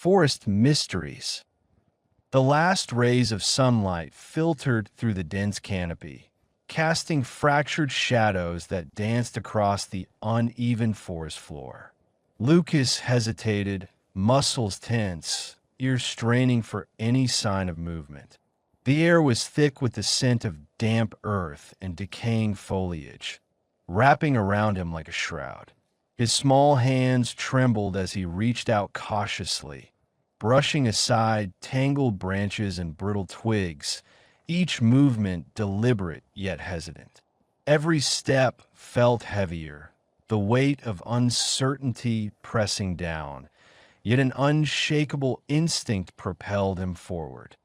Forest mysteries. The last rays of sunlight filtered through the dense canopy, casting fractured shadows that danced across the uneven forest floor. Lucas hesitated, muscles tense, ears straining for any sign of movement. The air was thick with the scent of damp earth and decaying foliage, wrapping around him like a shroud. His small hands trembled as he reached out cautiously, brushing aside tangled branches and brittle twigs, each movement deliberate yet hesitant. Every step felt heavier, the weight of uncertainty pressing down, yet an unshakable instinct propelled him forward.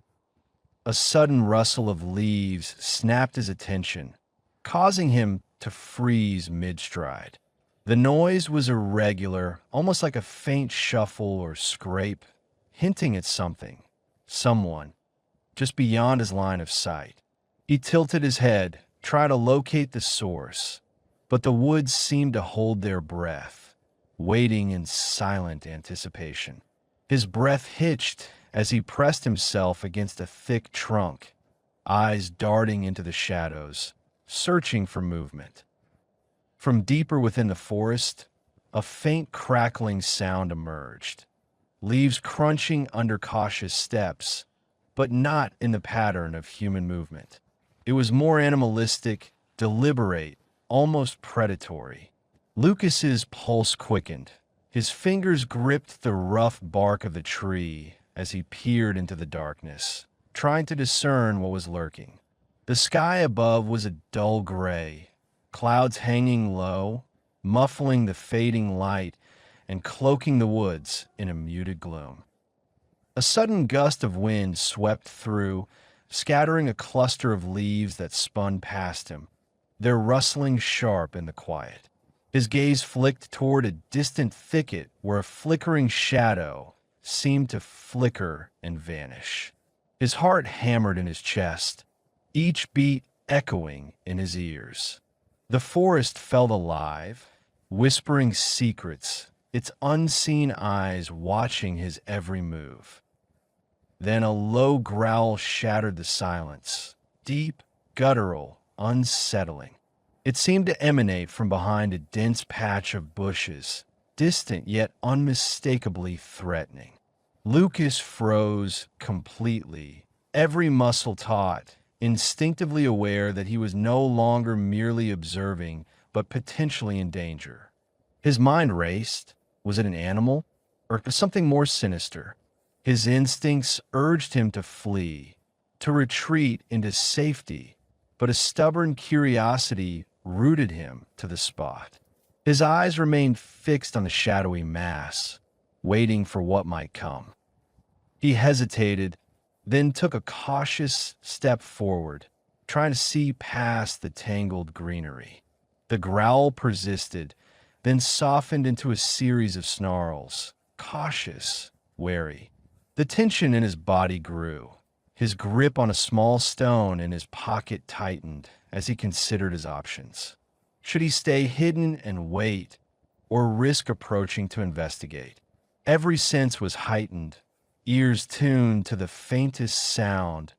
A sudden rustle of leaves snapped his attention, causing him to freeze mid-stride. The noise was irregular, almost like a faint shuffle or scrape, hinting at something, someone, just beyond his line of sight. He tilted his head, tried to locate the source, but the woods seemed to hold their breath, waiting in silent anticipation. His breath hitched as he pressed himself against a thick trunk, eyes darting into the shadows, searching for movement. From deeper within the forest, a faint crackling sound emerged, leaves crunching under cautious steps, but not in the pattern of human movement. It was more animalistic, deliberate, almost predatory. Lucas's pulse quickened. His fingers gripped the rough bark of the tree as he peered into the darkness, trying to discern what was lurking. The sky above was a dull gray, clouds hanging low, muffling the fading light and cloaking the woods in a muted gloom. A sudden gust of wind swept through, scattering a cluster of leaves that spun past him, their rustling sharp in the quiet. His gaze flicked toward a distant thicket where a flickering shadow seemed to flicker and vanish. His heart hammered in his chest, each beat echoing in his ears. The forest felt alive, whispering secrets, its unseen eyes watching his every move. Then a low growl shattered the silence, deep, guttural, unsettling. It seemed to emanate from behind a dense patch of bushes, distant yet unmistakably threatening. Lucas froze completely, every muscle taut, instinctively aware that he was no longer merely observing, but potentially in danger. His mind raced. Was it an animal, or something more sinister? His instincts urged him to flee, to retreat into safety, but a stubborn curiosity rooted him to the spot. His eyes remained fixed on the shadowy mass, waiting for what might come. He hesitated, then took a cautious step forward, trying to see past the tangled greenery. The growl persisted, then softened into a series of snarls, cautious, wary. The tension in his body grew. His grip on a small stone in his pocket tightened as he considered his options. Should he stay hidden and wait, or risk approaching to investigate? Every sense was heightened, ears tuned to the faintest sound,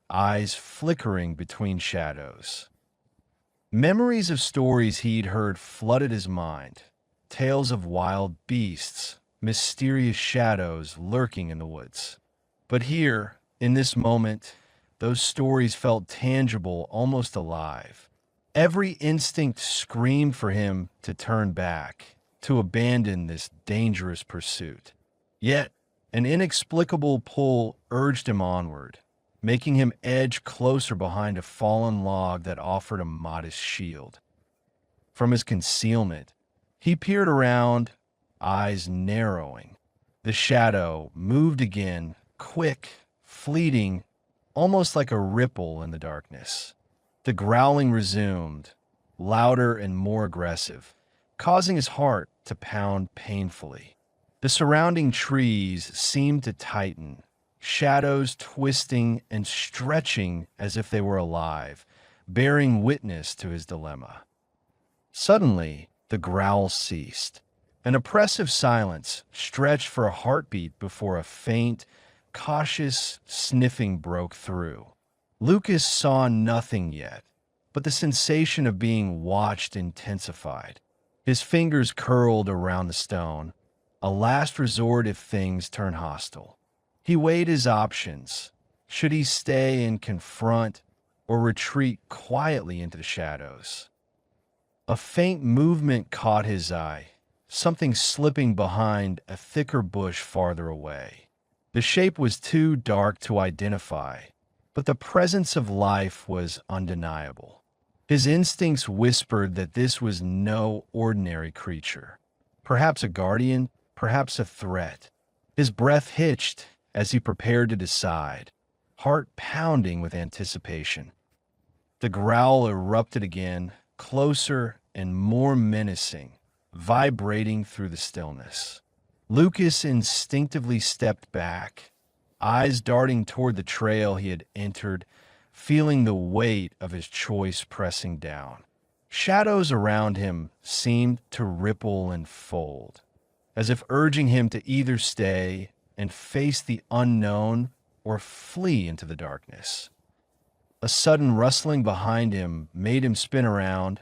eyes flickering between shadows. Memories of stories he'd heard flooded his mind, tales of wild beasts, mysterious shadows lurking in the woods. But here, in this moment, those stories felt tangible, almost alive. Every instinct screamed for him to turn back, to abandon this dangerous pursuit. Yet, an inexplicable pull urged him onward, making him edge closer behind a fallen log that offered a modest shield. From his concealment, he peered around, eyes narrowing. The shadow moved again, quick, fleeting, almost like a ripple in the darkness. The growling resumed, louder and more aggressive, causing his heart to pound painfully. The surrounding trees seemed to tighten, shadows twisting and stretching as if they were alive, bearing witness to his dilemma. Suddenly, the growl ceased. An oppressive silence stretched for a heartbeat before a faint, cautious sniffing broke through. Lucas saw nothing yet, but the sensation of being watched intensified. His fingers curled around the stone, a last resort if things turn hostile. He weighed his options. Should he stay and confront, or retreat quietly into the shadows? A faint movement caught his eye, something slipping behind a thicker bush farther away. The shape was too dark to identify, but the presence of life was undeniable. His instincts whispered that this was no ordinary creature. Perhaps a guardian, perhaps a threat. His breath hitched as he prepared to decide, heart pounding with anticipation. The growl erupted again, closer and more menacing, vibrating through the stillness. Lucas instinctively stepped back, eyes darting toward the trail he had entered, feeling the weight of his choice pressing down. Shadows around him seemed to ripple and fold, as if urging him to either stay and face the unknown or flee into the darkness. A sudden rustling behind him made him spin around,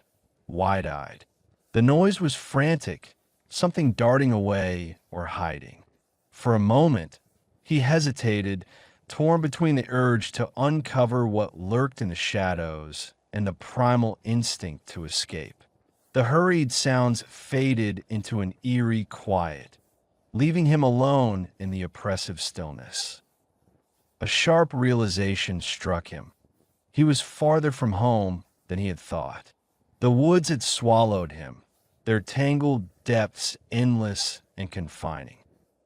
wide-eyed. The noise was frantic, something darting away or hiding. For a moment, he hesitated, torn between the urge to uncover what lurked in the shadows and the primal instinct to escape. The hurried sounds faded into an eerie quiet, leaving him alone in the oppressive stillness. A sharp realization struck him. He was farther from home than he had thought. The woods had swallowed him, their tangled depths endless and confining.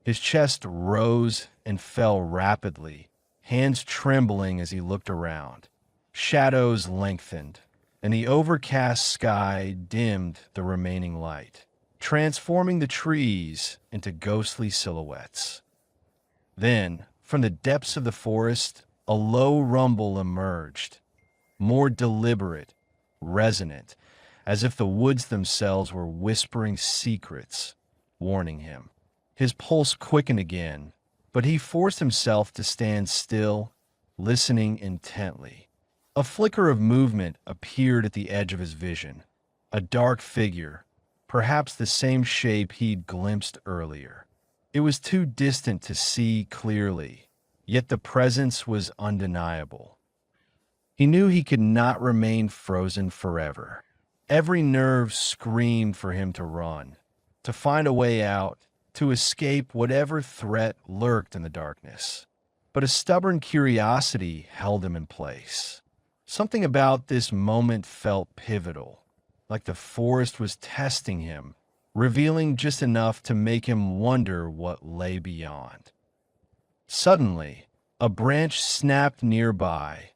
His chest rose and fell rapidly, hands trembling as he looked around. Shadows lengthened, and the overcast sky dimmed the remaining light, transforming the trees into ghostly silhouettes. Then, from the depths of the forest, a low rumble emerged, more deliberate, resonant, as if the woods themselves were whispering secrets, warning him. His pulse quickened again, but he forced himself to stand still, listening intently. A flicker of movement appeared at the edge of his vision, a dark figure, perhaps the same shape he'd glimpsed earlier. It was too distant to see clearly, yet the presence was undeniable. He knew he could not remain frozen forever. Every nerve screamed for him to run, to find a way out, to escape whatever threat lurked in the darkness. But a stubborn curiosity held him in place. Something about this moment felt pivotal, like the forest was testing him, revealing just enough to make him wonder what lay beyond. Suddenly, a branch snapped nearby,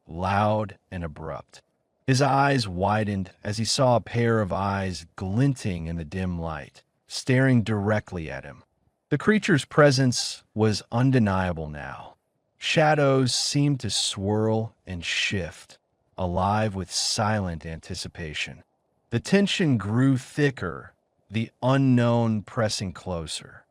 loud and abrupt. His eyes widened as he saw a pair of eyes glinting in the dim light, staring directly at him. The creature's presence was undeniable now. Shadows seemed to swirl and shift, alive with silent anticipation. The tension grew thicker, the unknown pressing closer.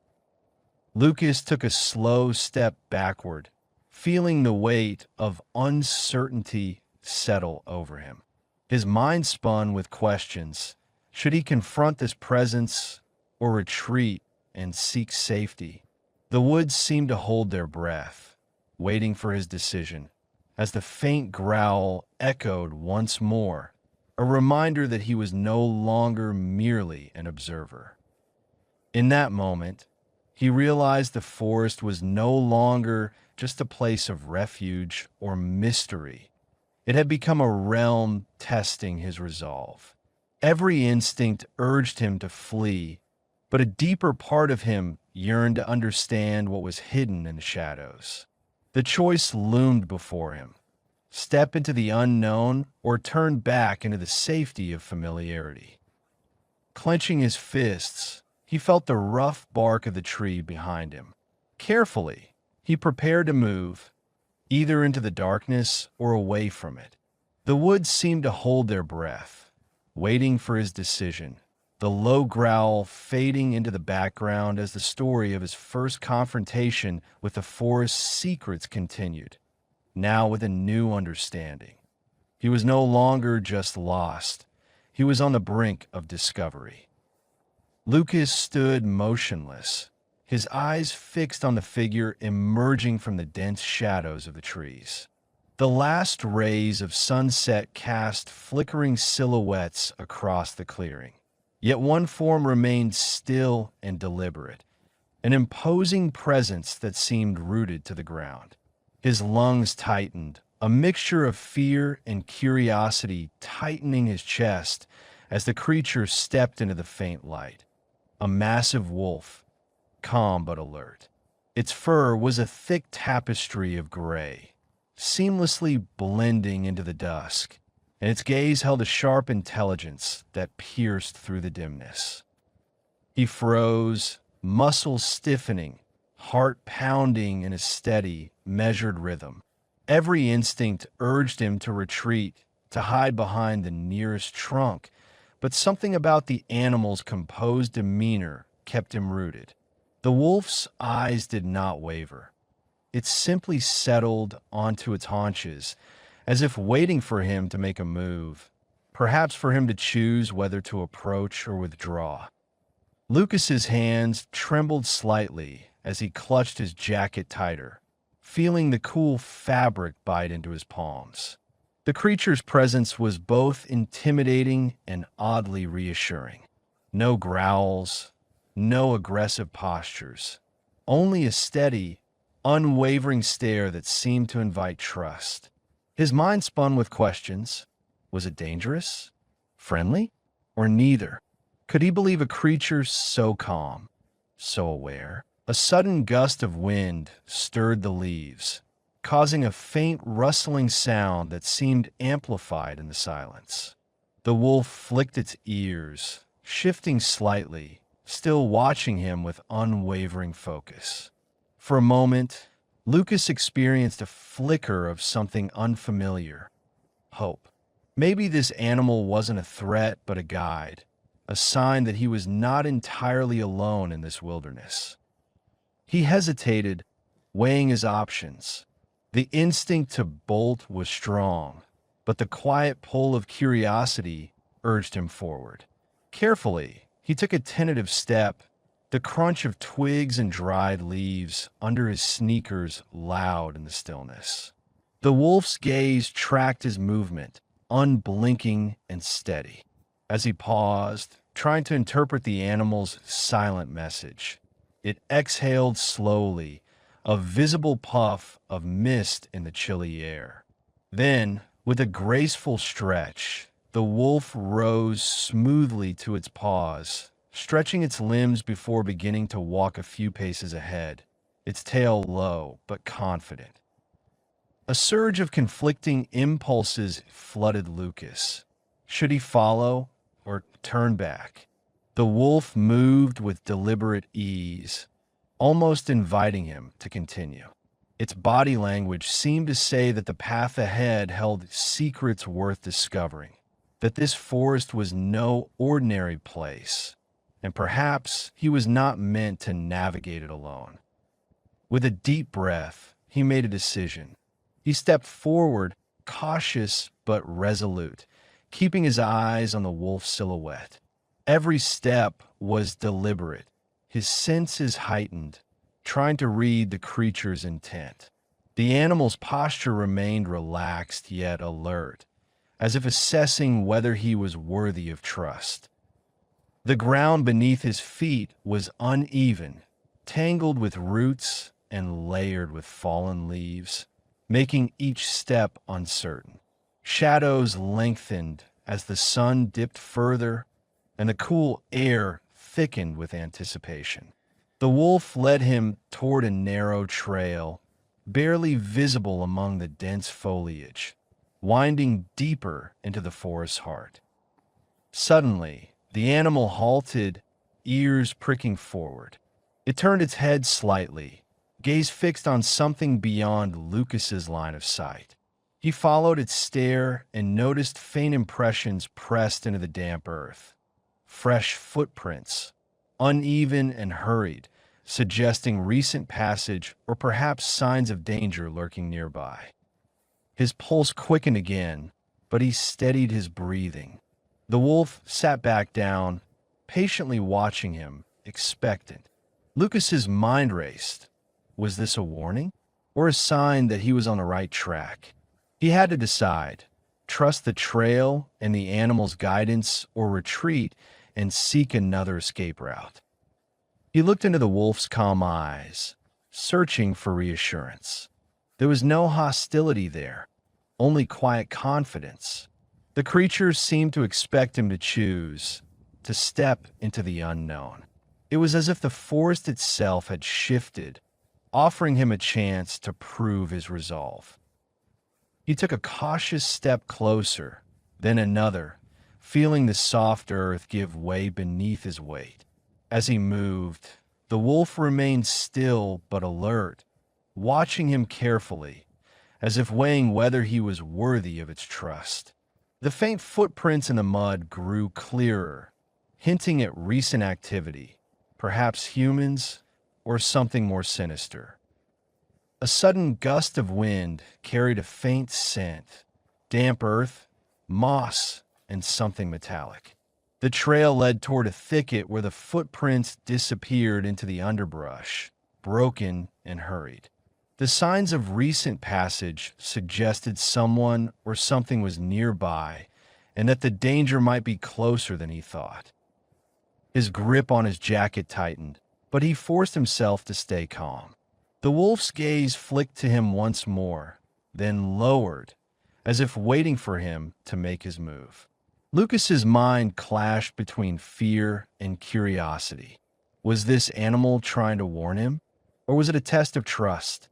Lucas took a slow step backward, feeling the weight of uncertainty settle over him. His mind spun with questions. Should he confront this presence or retreat and seek safety? The woods seemed to hold their breath, waiting for his decision, as the faint growl echoed once more, a reminder that he was no longer merely an observer. In that moment, he realized the forest was no longer just a place of refuge or mystery. It had become a realm testing his resolve. Every instinct urged him to flee, but a deeper part of him yearned to understand what was hidden in the shadows. The choice loomed before him: step into the unknown or turn back into the safety of familiarity. Clenching his fists, he felt the rough bark of the tree behind him. Carefully, he prepared to move, either into the darkness or away from it. The woods seemed to hold their breath, waiting for his decision, the low growl fading into the background as the story of his first confrontation with the forest's secrets continued, now with a new understanding. He was no longer just lost. He was on the brink of discovery. Lucas stood motionless, his eyes fixed on the figure emerging from the dense shadows of the trees. The last rays of sunset cast flickering silhouettes across the clearing. Yet one form remained still and deliberate, an imposing presence that seemed rooted to the ground. His lungs tightened, a mixture of fear and curiosity tightening his chest as the creature stepped into the faint light. A massive wolf, calm but alert. Its fur was a thick tapestry of gray, seamlessly blending into the dusk, and its gaze held a sharp intelligence that pierced through the dimness. He froze, muscles stiffening, heart pounding in a steady, measured rhythm. Every instinct urged him to retreat, to hide behind the nearest trunk, but something about the animal's composed demeanor kept him rooted. The wolf's eyes did not waver. It simply settled onto its haunches, as if waiting for him to make a move, perhaps for him to choose whether to approach or withdraw. Lucas's hands trembled slightly as he clutched his jacket tighter, feeling the cool fabric bite into his palms. The creature's presence was both intimidating and oddly reassuring. No growls, no aggressive postures, only a steady, unwavering stare that seemed to invite trust. His mind spun with questions. Was it dangerous? Friendly? Or neither? Could he believe a creature so calm, so aware? A sudden gust of wind stirred the leaves, causing a faint rustling sound that seemed amplified in the silence. The wolf flicked its ears, shifting slightly, still watching him with unwavering focus. For a moment, Lucas experienced a flicker of something unfamiliar. Hope. Maybe this animal wasn't a threat but a guide, a sign that he was not entirely alone in this wilderness. He hesitated, weighing his options. The instinct to bolt was strong, but the quiet pull of curiosity urged him forward. Carefully, he took a tentative step, the crunch of twigs and dried leaves under his sneakers loud in the stillness. The wolf's gaze tracked his movement, unblinking and steady. As he paused, trying to interpret the animal's silent message, it exhaled slowly, a visible puff of mist in the chilly air. Then, with a graceful stretch, the wolf rose smoothly to its paws, stretching its limbs before beginning to walk a few paces ahead, its tail low but confident. A surge of conflicting impulses flooded Lucas. Should he follow or turn back? The wolf moved with deliberate ease, almost inviting him to continue. Its body language seemed to say that the path ahead held secrets worth discovering, that this forest was no ordinary place, and perhaps he was not meant to navigate it alone. With a deep breath, he made a decision. He stepped forward, cautious but resolute, keeping his eyes on the wolf's silhouette. Every step was deliberate, his senses heightened, trying to read the creature's intent. The animal's posture remained relaxed yet alert, as if assessing whether he was worthy of trust. The ground beneath his feet was uneven, tangled with roots and layered with fallen leaves, making each step uncertain. Shadows lengthened as the sun dipped further, and the cool air thickened with anticipation. The wolf led him toward a narrow trail, barely visible among the dense foliage, winding deeper into the forest's heart. Suddenly, the animal halted, ears pricking forward. It turned its head slightly, gaze fixed on something beyond Lucas's line of sight. He followed its stare and noticed faint impressions pressed into the damp earth. fresh footprints, uneven and hurried, suggesting recent passage or perhaps signs of danger lurking nearby. His pulse quickened again, but he steadied his breathing. The wolf sat back down, patiently watching him, expectant. Lucas's mind raced. Was this a warning or a sign that he was on the right track? He had to decide, trust the trail and the animal's guidance or retreat and seek another escape route. He looked into the wolf's calm eyes, searching for reassurance. There was no hostility there, only quiet confidence. The creature seemed to expect him to choose, to step into the unknown. It was as if the forest itself had shifted, offering him a chance to prove his resolve. He took a cautious step closer, then another, feeling the soft earth give way beneath his weight. As he moved, the wolf remained still but alert, watching him carefully, as if weighing whether he was worthy of its trust. The faint footprints in the mud grew clearer, hinting at recent activity, perhaps humans or something more sinister. A sudden gust of wind carried a faint scent, damp earth, moss, and something metallic. The trail led toward a thicket where the footprints disappeared into the underbrush, broken and hurried. The signs of recent passage suggested someone or something was nearby and that the danger might be closer than he thought. His grip on his jacket tightened, but he forced himself to stay calm. The wolf's gaze flicked to him once more, then lowered, as if waiting for him to make his move. Lucas's mind clashed between fear and curiosity. Was this animal trying to warn him, or was it a test of trust?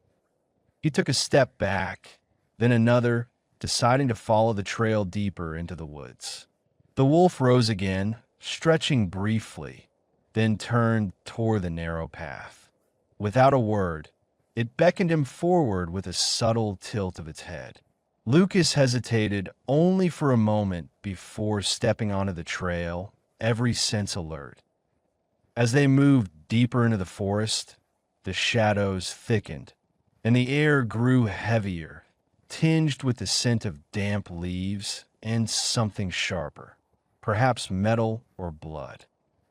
He took a step back, then another, deciding to follow the trail deeper into the woods. The wolf rose again, stretching briefly, then turned toward the narrow path. Without a word, it beckoned him forward with a subtle tilt of its head. Lucas hesitated only for a moment before stepping onto the trail, every sense alert. As they moved deeper into the forest, the shadows thickened, and the air grew heavier, tinged with the scent of damp leaves and something sharper, perhaps metal or blood.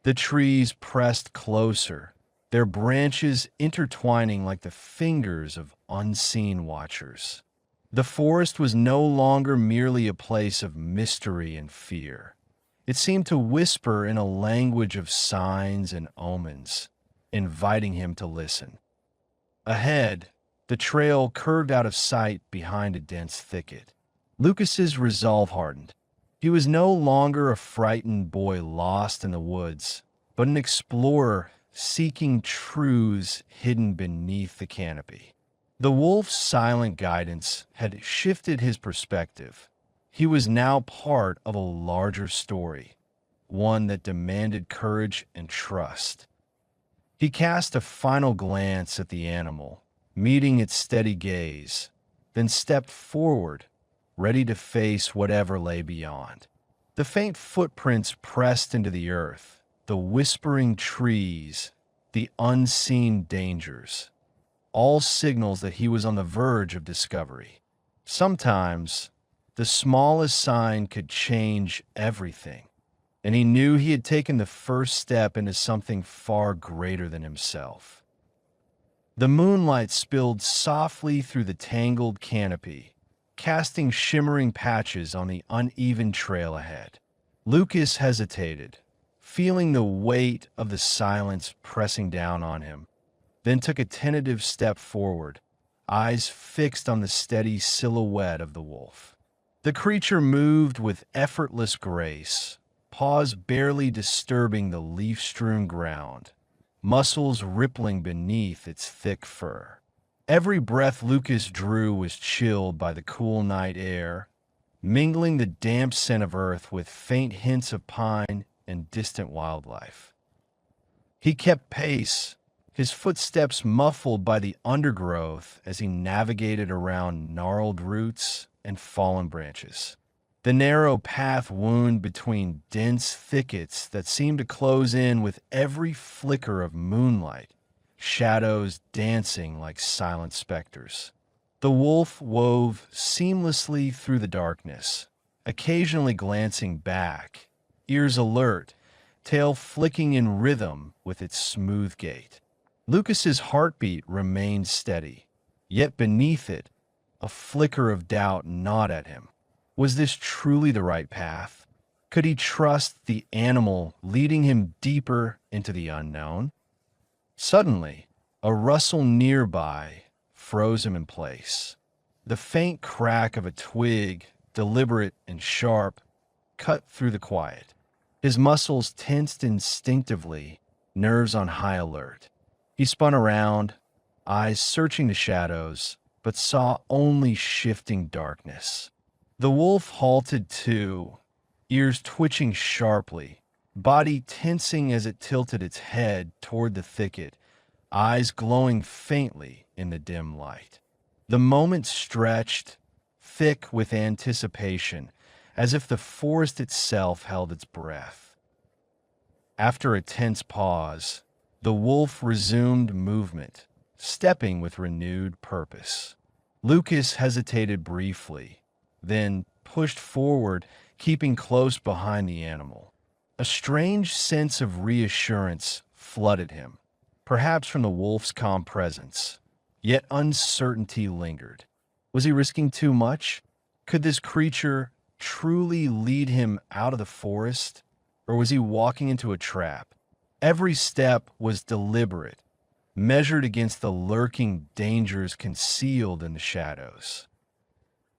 The trees pressed closer, their branches intertwining like the fingers of unseen watchers. The forest was no longer merely a place of mystery and fear. It seemed to whisper in a language of signs and omens, inviting him to listen. Ahead, the trail curved out of sight behind a dense thicket. Lucas's resolve hardened. He was no longer a frightened boy lost in the woods, but an explorer seeking truths hidden beneath the canopy. The wolf's silent guidance had shifted his perspective. He was now part of a larger story, one that demanded courage and trust. He cast a final glance at the animal, meeting its steady gaze, then stepped forward, ready to face whatever lay beyond. The faint footprints pressed into the earth, the whispering trees, the unseen dangers, all signals that he was on the verge of discovery. Sometimes, the smallest sign could change everything, and he knew he had taken the first step into something far greater than himself. The moonlight spilled softly through the tangled canopy, casting shimmering patches on the uneven trail ahead. Lucas hesitated, feeling the weight of the silence pressing down on him, then took a tentative step forward, eyes fixed on the steady silhouette of the wolf. The creature moved with effortless grace, paws barely disturbing the leaf-strewn ground, muscles rippling beneath its thick fur. Every breath Lucas drew was chilled by the cool night air, mingling the damp scent of earth with faint hints of pine and distant wildlife. He kept pace, his footsteps muffled by the undergrowth as he navigated around gnarled roots and fallen branches. The narrow path wound between dense thickets that seemed to close in with every flicker of moonlight, shadows dancing like silent specters. The wolf wove seamlessly through the darkness, occasionally glancing back, ears alert, tail flicking in rhythm with its smooth gait. Lucas's heartbeat remained steady, yet beneath it, a flicker of doubt gnawed at him. Was this truly the right path? Could he trust the animal leading him deeper into the unknown? Suddenly, a rustle nearby froze him in place. The faint crack of a twig, deliberate and sharp, cut through the quiet. His muscles tensed instinctively, nerves on high alert. He spun around, eyes searching the shadows, but saw only shifting darkness. The wolf halted too, ears twitching sharply, body tensing as it tilted its head toward the thicket, eyes glowing faintly in the dim light. The moment stretched, thick with anticipation, as if the forest itself held its breath. After a tense pause, the wolf resumed movement, stepping with renewed purpose. Lucas hesitated briefly, then pushed forward, keeping close behind the animal. A strange sense of reassurance flooded him, perhaps from the wolf's calm presence. Yet uncertainty lingered. Was he risking too much? Could this creature truly lead him out of the forest? Or was he walking into a trap? Every step was deliberate, measured against the lurking dangers concealed in the shadows.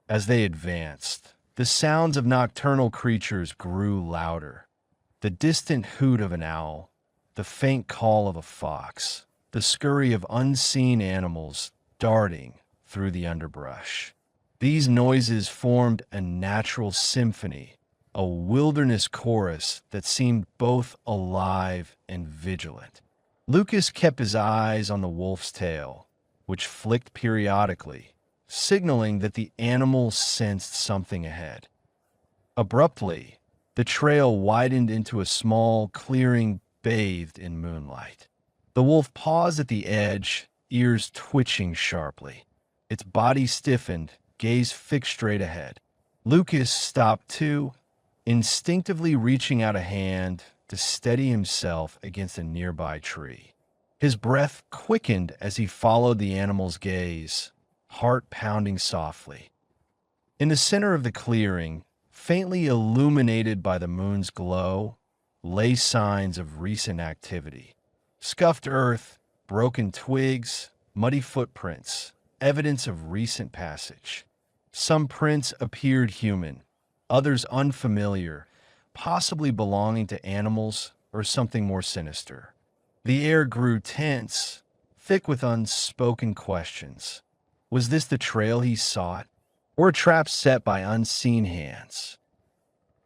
As they advanced, the sounds of nocturnal creatures grew louder. The distant hoot of an owl, the faint call of a fox, the scurry of unseen animals darting through the underbrush. These noises formed a natural symphony, a wilderness chorus that seemed both alive and vigilant. Lucas kept his eyes on the wolf's tail, which flicked periodically, signaling that the animal sensed something ahead. Abruptly, the trail widened into a small clearing bathed in moonlight. The wolf paused at the edge, ears twitching sharply. Its body stiffened, gaze fixed straight ahead. Lucas stopped too, instinctively reaching out a hand to steady himself against a nearby tree. His breath quickened as he followed the animal's gaze, heart pounding softly. In the center of the clearing, faintly illuminated by the moon's glow, lay signs of recent activity. Scuffed earth, broken twigs, muddy footprints, evidence of recent passage. Some prints appeared human, others unfamiliar, possibly belonging to animals or something more sinister. The air grew tense, thick with unspoken questions. Was this the trail he sought, or a trap set by unseen hands?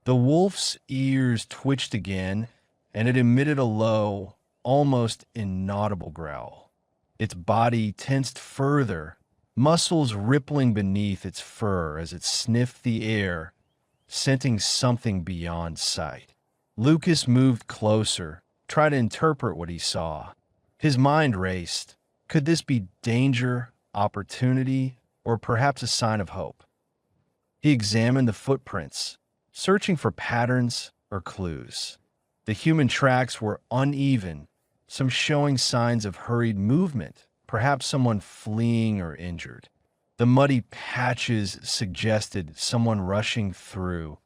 The wolf's ears twitched again, and it emitted a low, almost inaudible growl. Its body tensed further, muscles rippling beneath its fur as it sniffed the air, scenting something beyond sight. Lucas moved closer, tried to interpret what he saw. His mind raced. Could this be danger, opportunity, or perhaps a sign of hope? He examined the footprints, searching for patterns or clues. The human tracks were uneven, some showing signs of hurried movement, perhaps someone fleeing or injured. The muddy patches suggested someone rushing through,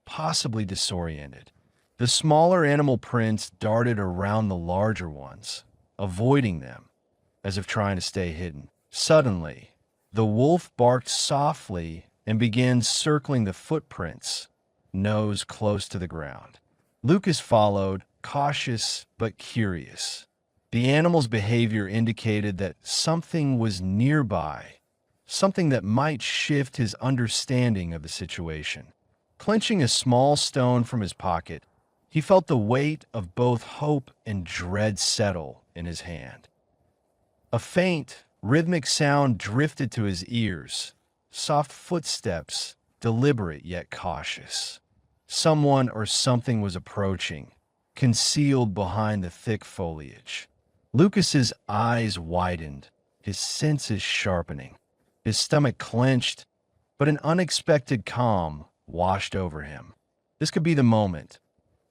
possibly disoriented. The smaller animal prints darted around the larger ones, avoiding them, as if trying to stay hidden. Suddenly, the wolf barked softly and began circling the footprints, nose close to the ground. Lucas followed, cautious but curious. The animal's behavior indicated that something was nearby, something that might shift his understanding of the situation. Clenching a small stone from his pocket, he felt the weight of both hope and dread settle in his hand. A faint, rhythmic sound drifted to his ears, soft footsteps, deliberate yet cautious. Someone or something was approaching, concealed behind the thick foliage. Lucas's eyes widened, his senses sharpening. His stomach clenched, but an unexpected calm washed over him. This could be the moment,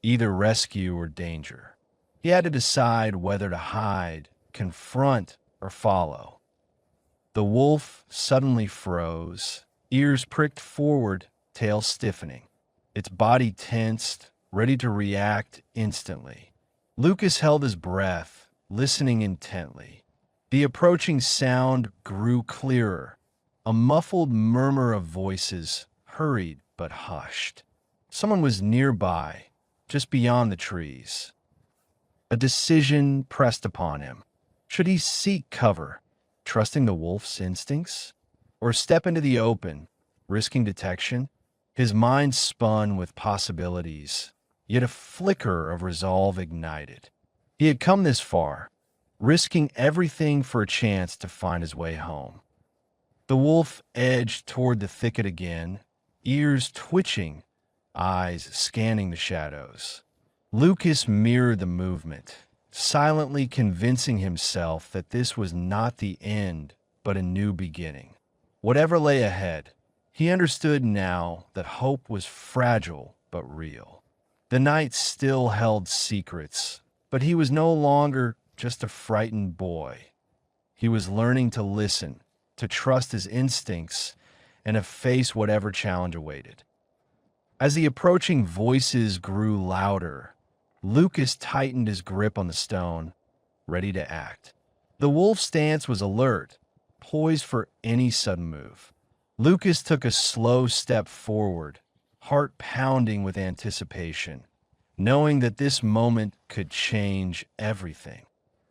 either rescue or danger. He had to decide whether to hide, confront, or follow. The wolf suddenly froze, ears pricked forward, tail stiffening. Its body tensed, ready to react instantly. Lucas held his breath, listening intently. The approaching sound grew clearer, a muffled murmur of voices, hurried but hushed. Someone was nearby, just beyond the trees. A decision pressed upon him. Should he seek cover, trusting the wolf's instincts, or step into the open, risking detection? His mind spun with possibilities, yet a flicker of resolve ignited. He had come this far, risking everything for a chance to find his way home. The wolf edged toward the thicket again, ears twitching, eyes scanning the shadows. Lucas mirrored the movement, silently convincing himself that this was not the end, but a new beginning. Whatever lay ahead, he understood now that hope was fragile but real. The night still held secrets, but he was no longer just a frightened boy. He was learning to listen, to trust his instincts, and to face whatever challenge awaited. As the approaching voices grew louder, Lucas tightened his grip on the stone, ready to act. The wolf's stance was alert, poised for any sudden move. Lucas took a slow step forward, heart pounding with anticipation, knowing that this moment could change everything.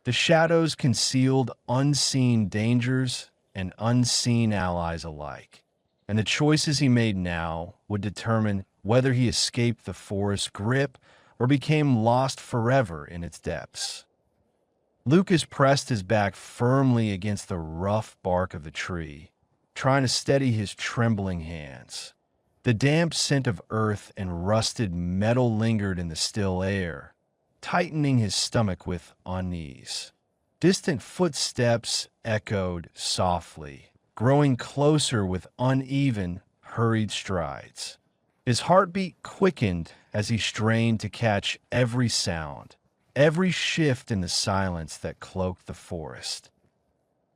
The shadows concealed unseen dangers and unseen allies alike, and the choices he made now would determine whether he escaped the forest's grip or became lost forever in its depths. Lucas pressed his back firmly against the rough bark of the tree, trying to steady his trembling hands. The damp scent of earth and rusted metal lingered in the still air, tightening his stomach with unease. Distant footsteps echoed softly, growing closer with uneven, hurried strides. His heartbeat quickened as he strained to catch every sound, every shift in the silence that cloaked the forest.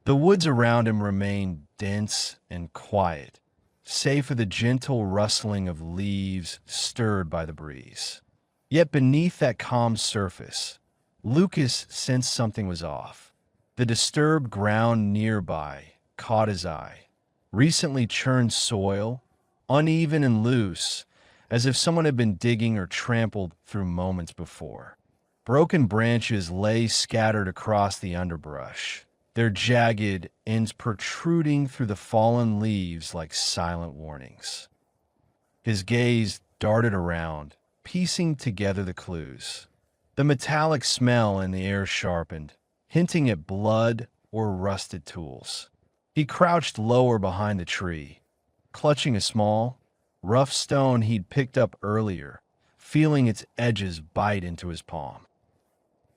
The woods around him remained dense and quiet, save for the gentle rustling of leaves stirred by the breeze. Yet beneath that calm surface, Lucas sensed something was off. The disturbed ground nearby caught his eye. Recently churned soil, uneven and loose, as if someone had been digging or trampled through moments before. Broken branches lay scattered across the underbrush, their jagged ends protruding through the fallen leaves like silent warnings. His gaze darted around, piecing together the clues. The metallic smell in the air sharpened, hinting at blood or rusted tools. He crouched lower behind the tree, clutching a small, rough stone he'd picked up earlier, feeling its edges bite into his palm.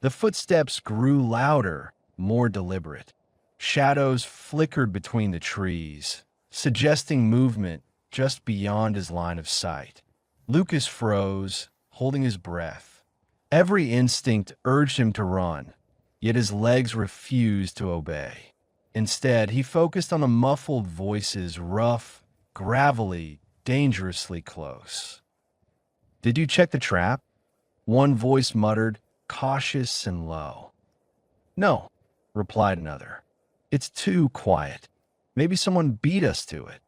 The footsteps grew louder, more deliberate. Shadows flickered between the trees, suggesting movement just beyond his line of sight. Lucas froze, holding his breath. Every instinct urged him to run, yet his legs refused to obey. Instead, he focused on the muffled voices, rough, gravelly, dangerously close. "Did you check the trap?" One voice muttered, cautious and low. "No," replied another. "It's too quiet. Maybe someone beat us to it."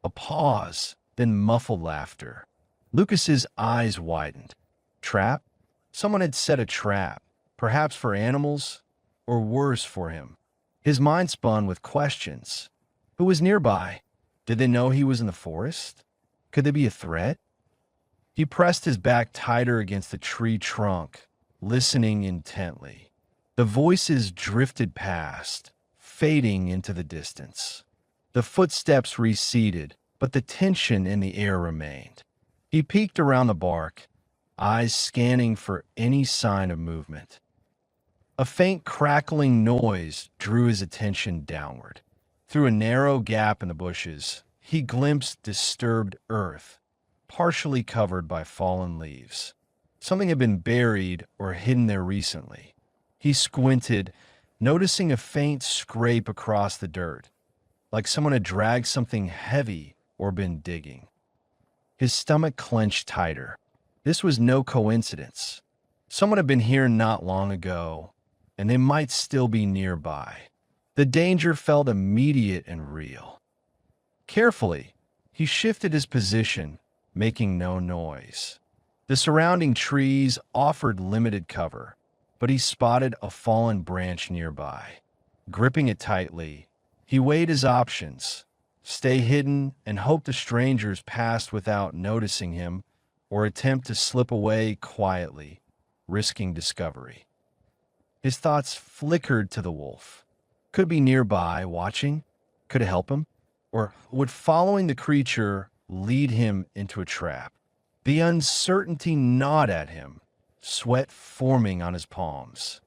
A pause, then muffled laughter. Lucas's eyes widened. Trap? Someone had set a trap, perhaps for animals, or worse for him. His mind spun with questions. Who was nearby? Did they know he was in the forest? Could they be a threat? He pressed his back tighter against the tree trunk, listening intently. The voices drifted past, fading into the distance. The footsteps receded, but the tension in the air remained. He peeked around the bark, eyes scanning for any sign of movement. A faint crackling noise drew his attention downward. Through a narrow gap in the bushes, he glimpsed disturbed earth, partially covered by fallen leaves. Something had been buried or hidden there recently. He squinted, noticing a faint scrape across the dirt, like someone had dragged something heavy or been digging. His stomach clenched tighter. This was no coincidence. Someone had been here not long ago, and they might still be nearby. The danger felt immediate and real. Carefully, he shifted his position, making no noise. The surrounding trees offered limited cover, but he spotted a fallen branch nearby. Gripping it tightly, he weighed his options: stay hidden and hope the strangers passed without noticing him, or attempt to slip away quietly, risking discovery. His thoughts flickered to the wolf. Could it be nearby, watching? Could it help him? Or would following the creature lead him into a trap? The uncertainty gnawed at him, sweat forming on his palms.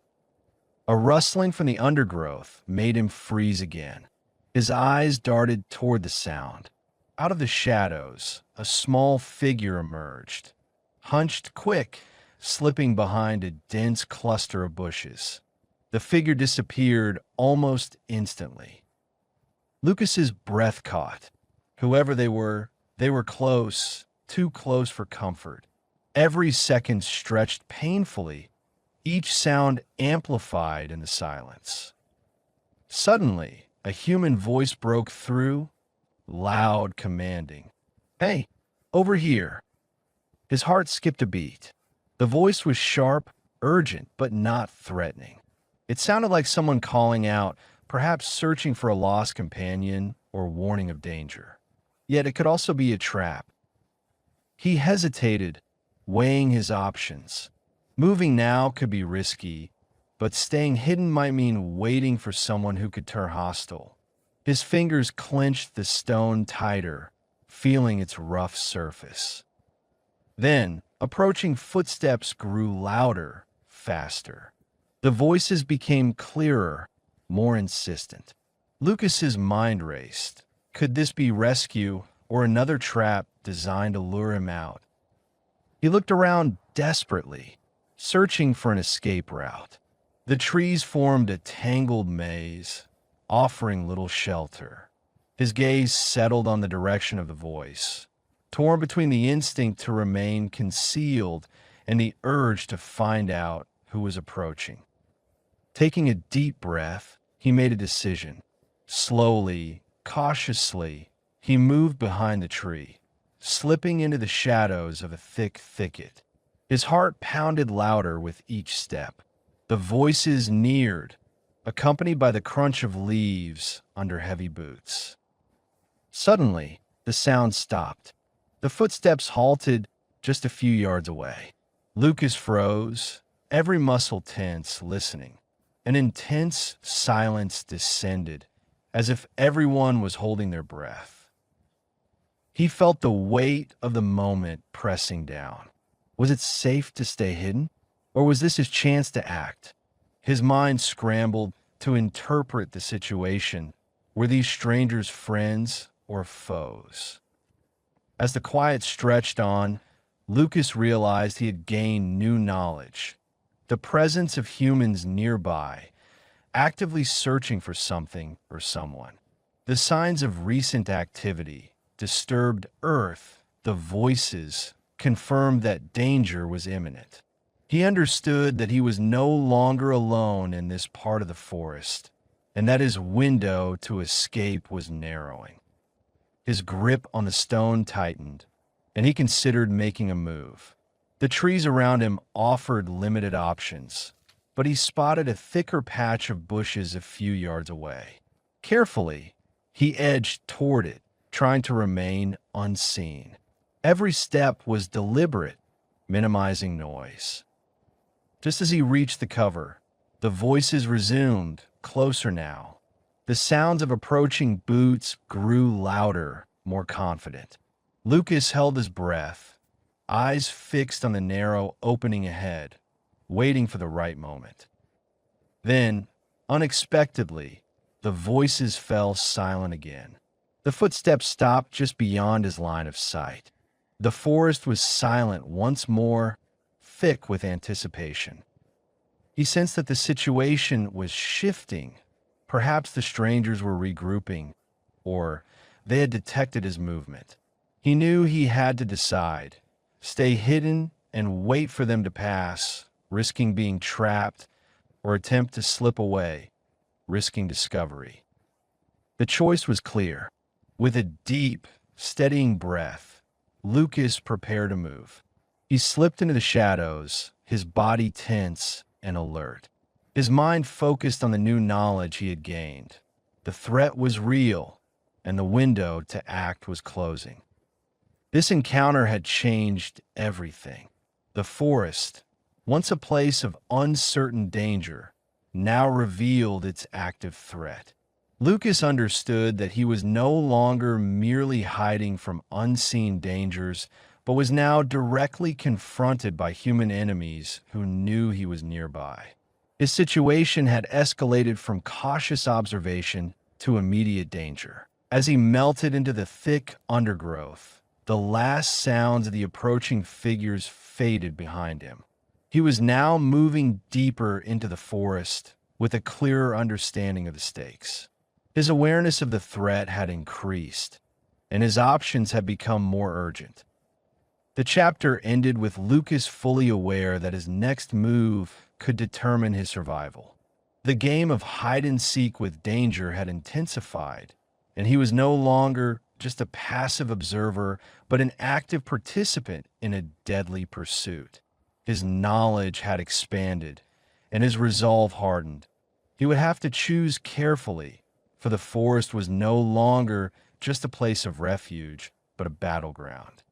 A rustling from the undergrowth made him freeze again. His eyes darted toward the sound. Out of the shadows, a small figure emerged, hunched quick, slipping behind a dense cluster of bushes. The figure disappeared almost instantly. Lucas's breath caught. Whoever they were close, too close for comfort. Every second stretched painfully, each sound amplified in the silence. Suddenly, a human voice broke through, loud, commanding. "Hey, over here." His heart skipped a beat. The voice was sharp, urgent, but not threatening. It sounded like someone calling out, perhaps searching for a lost companion or warning of danger. Yet it could also be a trap. He hesitated, weighing his options. Moving now could be risky, but staying hidden might mean waiting for someone who could turn hostile. His fingers clenched the stone tighter, feeling its rough surface. Then, approaching footsteps grew louder, faster. The voices became clearer, more insistent. Lucas's mind raced. Could this be rescue or another trap designed to lure him out? He looked around desperately, searching for an escape route. The trees formed a tangled maze, offering little shelter. His gaze settled on the direction of the voice, torn between the instinct to remain concealed and the urge to find out who was approaching. Taking a deep breath, he made a decision. Slowly, cautiously, he moved behind the tree, slipping into the shadows of a thick thicket. His heart pounded louder with each step. The voices neared, accompanied by the crunch of leaves under heavy boots. Suddenly, the sound stopped. The footsteps halted just a few yards away. Lucas froze, every muscle tense, listening. An intense silence descended, as if everyone was holding their breath. He felt the weight of the moment pressing down. Was it safe to stay hidden, or was this his chance to act? His mind scrambled to interpret the situation. Were these strangers friends or foes? As the quiet stretched on, Lucas realized he had gained new knowledge. The presence of humans nearby, actively searching for something or someone. The signs of recent activity, disturbed earth, the voices, confirmed that danger was imminent. He understood that he was no longer alone in this part of the forest, and that his window to escape was narrowing. His grip on the stone tightened, and he considered making a move. The trees around him offered limited options, but he spotted a thicker patch of bushes a few yards away. Carefully, he edged toward it, trying to remain unseen. Every step was deliberate, minimizing noise. Just as he reached the cover, the voices resumed, closer now. The sounds of approaching boots grew louder, more confident. Lucas held his breath, eyes fixed on the narrow opening ahead, waiting for the right moment. Then, unexpectedly, the voices fell silent again. The footsteps stopped just beyond his line of sight. The forest was silent once more, thick with anticipation. He sensed that the situation was shifting. Perhaps the strangers were regrouping, or they had detected his movement. He knew he had to decide, stay hidden and wait for them to pass, risking being trapped, or attempt to slip away, risking discovery. The choice was clear. With a deep, steadying breath, Lucas prepared to move. He slipped into the shadows, his body tense and alert. His mind focused on the new knowledge he had gained. The threat was real, and the window to act was closing. This encounter had changed everything. The forest, once a place of uncertain danger, now revealed its active threat. Lucas understood that he was no longer merely hiding from unseen dangers, but was now directly confronted by human enemies who knew he was nearby. His situation had escalated from cautious observation to immediate danger. As he melted into the thick undergrowth, the last sounds of the approaching figures faded behind him. He was now moving deeper into the forest with a clearer understanding of the stakes. His awareness of the threat had increased, and his options had become more urgent. The chapter ended with Lucas fully aware that his next move could determine his survival. The game of hide-and-seek with danger had intensified, and he was no longer just a passive observer, but an active participant in a deadly pursuit. His knowledge had expanded, and his resolve hardened. He would have to choose carefully, for the forest was no longer just a place of refuge, but a battleground.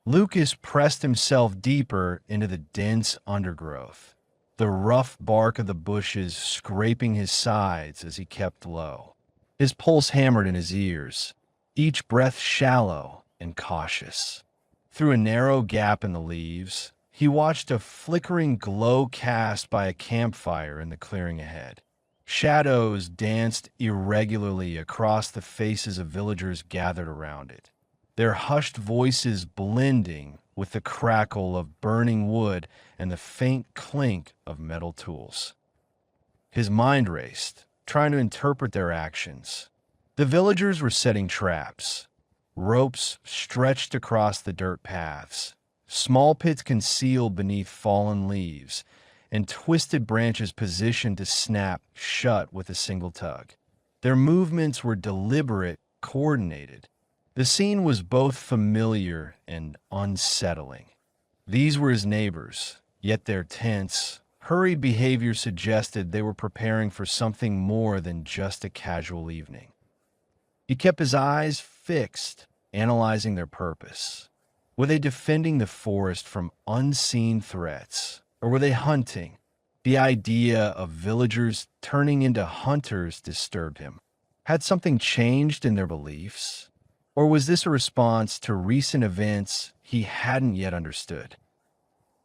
Lucas pressed himself deeper into the dense undergrowth, the rough bark of the bushes scraping his sides as he kept low. His pulse hammered in his ears, each breath shallow and cautious. Through a narrow gap in the leaves, he watched a flickering glow cast by a campfire in the clearing ahead. Shadows danced irregularly across the faces of villagers gathered around it, their hushed voices blending with the crackle of burning wood and the faint clink of metal tools. His mind raced, trying to interpret their actions. The villagers were setting traps, ropes stretched across the dirt paths, small pits concealed beneath fallen leaves, and twisted branches positioned to snap shut with a single tug. Their movements were deliberate, coordinated. The scene was both familiar and unsettling. These were his neighbors, yet their tense, hurried behavior suggested they were preparing for something more than just a casual evening. He kept his eyes fixed, analyzing their purpose. Were they defending the forest from unseen threats? Or were they hunting? The idea of villagers turning into hunters disturbed him. Had something changed in their beliefs? Or was this a response to recent events he hadn't yet understood?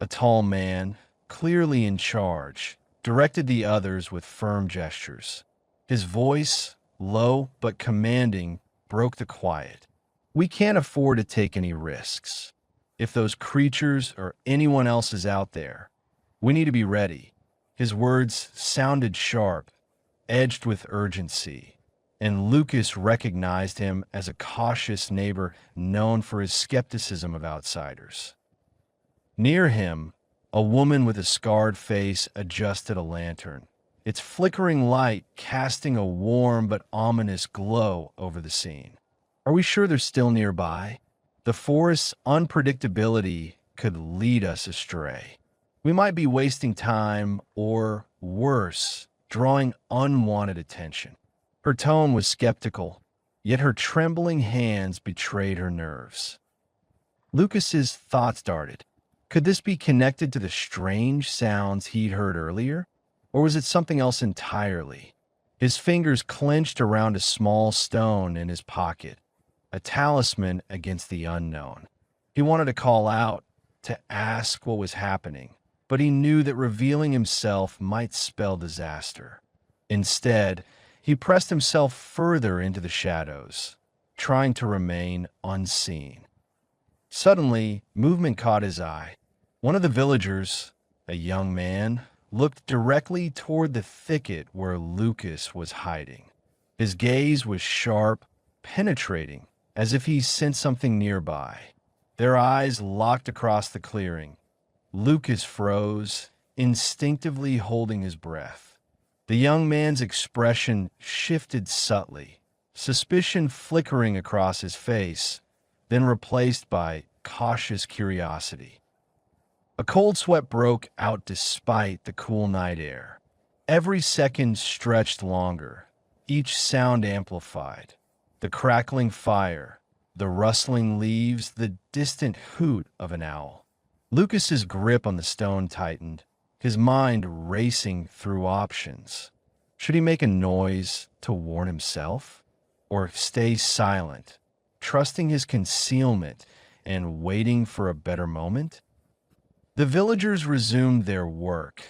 A tall man, clearly in charge, directed the others with firm gestures. His voice, low but commanding, broke the quiet. We can't afford to take any risks. If those creatures or anyone else is out there, we need to be ready. His words sounded sharp, edged with urgency, and Lucas recognized him as a cautious neighbor known for his skepticism of outsiders. Near him, a woman with a scarred face adjusted a lantern, its flickering light casting a warm but ominous glow over the scene. Are we sure they're still nearby? The forest's unpredictability could lead us astray. We might be wasting time, or worse, drawing unwanted attention. Her tone was skeptical, yet her trembling hands betrayed her nerves. Lucas's thoughts darted. Could this be connected to the strange sounds he'd heard earlier? Or was it something else entirely? His fingers clenched around a small stone in his pocket, a talisman against the unknown. He wanted to call out, to ask what was happening, but he knew that revealing himself might spell disaster. Instead, he pressed himself further into the shadows, trying to remain unseen. Suddenly, movement caught his eye. One of the villagers, a young man, looked directly toward the thicket where Lucas was hiding. His gaze was sharp, penetrating, as if he sensed something nearby. Their eyes locked across the clearing. Lucas froze, instinctively holding his breath. The young man's expression shifted subtly, suspicion flickering across his face, then replaced by cautious curiosity. A cold sweat broke out despite the cool night air. Every second stretched longer, each sound amplified. The crackling fire, the rustling leaves, the distant hoot of an owl. Lucas's grip on the stone tightened, his mind racing through options. Should he make a noise to warn himself? Or stay silent, trusting his concealment and waiting for a better moment? The villagers resumed their work,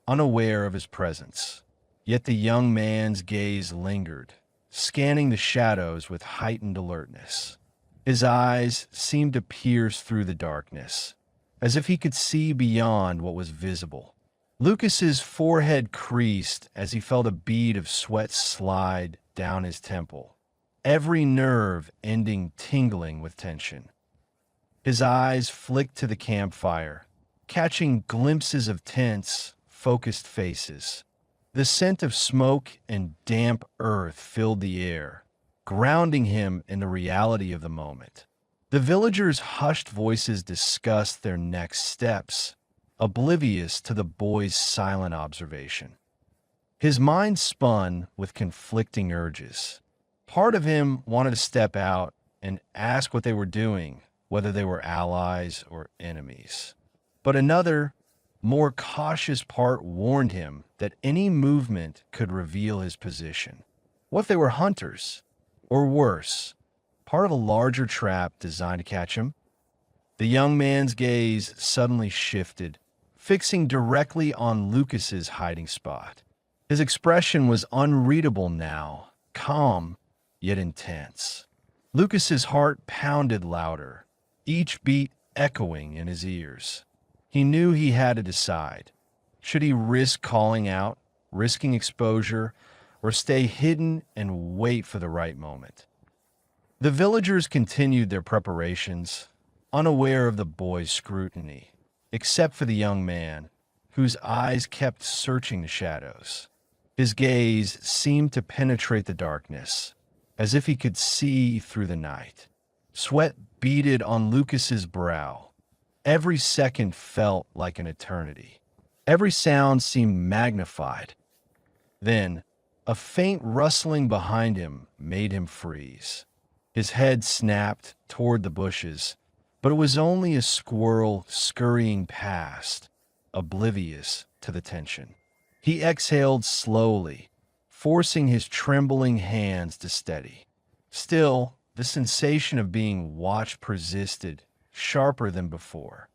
unaware of his presence. Yet the young man's gaze lingered, scanning the shadows with heightened alertness. His eyes seemed to pierce through the darkness, as if he could see beyond what was visible. Lucas's forehead creased as he felt a bead of sweat slide down his temple, every nerve ending tingling with tension. His eyes flicked to the campfire, catching glimpses of tense, focused faces. The scent of smoke and damp earth filled the air, grounding him in the reality of the moment. The villagers' hushed voices discussed their next steps, oblivious to the boy's silent observation. His mind spun with conflicting urges. Part of him wanted to step out and ask what they were doing, whether they were allies or enemies. But another, more cautious part warned him that any movement could reveal his position. What if they were hunters? Or worse, part of a larger trap designed to catch him? The young man's gaze suddenly shifted, fixing directly on Lucas's hiding spot. His expression was unreadable now, calm yet intense. Lucas's heart pounded louder, each beat echoing in his ears. He knew he had to decide. Should he risk calling out, risking exposure, or stay hidden and wait for the right moment? The villagers continued their preparations, unaware of the boy's scrutiny, except for the young man, whose eyes kept searching the shadows. His gaze seemed to penetrate the darkness, as if he could see through the night. Sweat beaded on Lucas's brow. Every second felt like an eternity. Every sound seemed magnified. Then, a faint rustling behind him made him freeze. His head snapped toward the bushes, but it was only a squirrel scurrying past, oblivious to the tension. He exhaled slowly, forcing his trembling hands to steady. Still, the sensation of being watched persisted, sharper than before.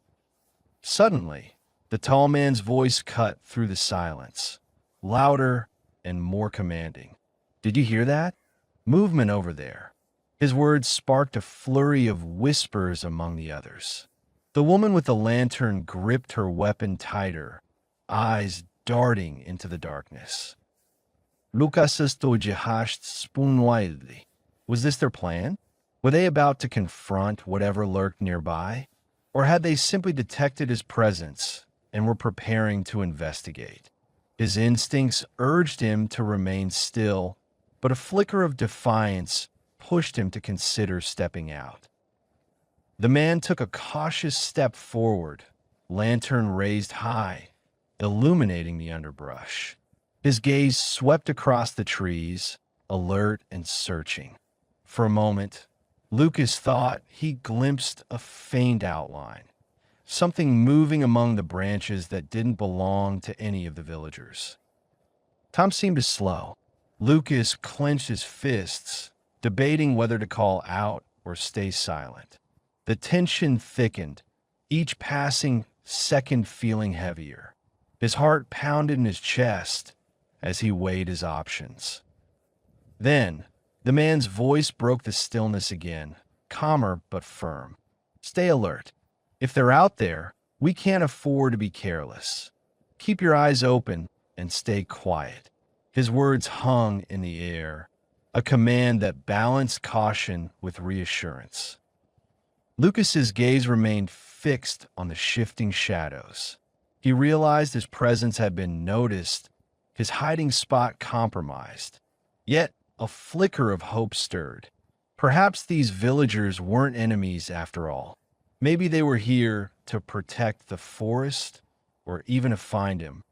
Suddenly, the tall man's voice cut through the silence, louder and more commanding. "Did you hear that? Movement over there." His words sparked a flurry of whispers among the others. The woman with the lantern gripped her weapon tighter, eyes darting into the darkness. Lucas's tojihasht spun wildly. Was this their plan? Were they about to confront whatever lurked nearby? Or had they simply detected his presence and were preparing to investigate? His instincts urged him to remain still, but a flicker of defiance pushed him to consider stepping out. The man took a cautious step forward, lantern raised high, illuminating the underbrush. His gaze swept across the trees, alert and searching. For a moment, Lucas thought he glimpsed a faint outline, something moving among the branches that didn't belong to any of the villagers. Time seemed to slow. Lucas clenched his fists, debating whether to call out or stay silent. The tension thickened, each passing second feeling heavier. His heart pounded in his chest as he weighed his options. Then, the man's voice broke the stillness again, calmer but firm. Stay alert. If they're out there, we can't afford to be careless. Keep your eyes open and stay quiet. His words hung in the air, a command that balanced caution with reassurance. Lucas's gaze remained fixed on the shifting shadows. He realized his presence had been noticed, his hiding spot compromised. Yet, a flicker of hope stirred. Perhaps these villagers weren't enemies after all. Maybe they were here to protect the forest or even to find him.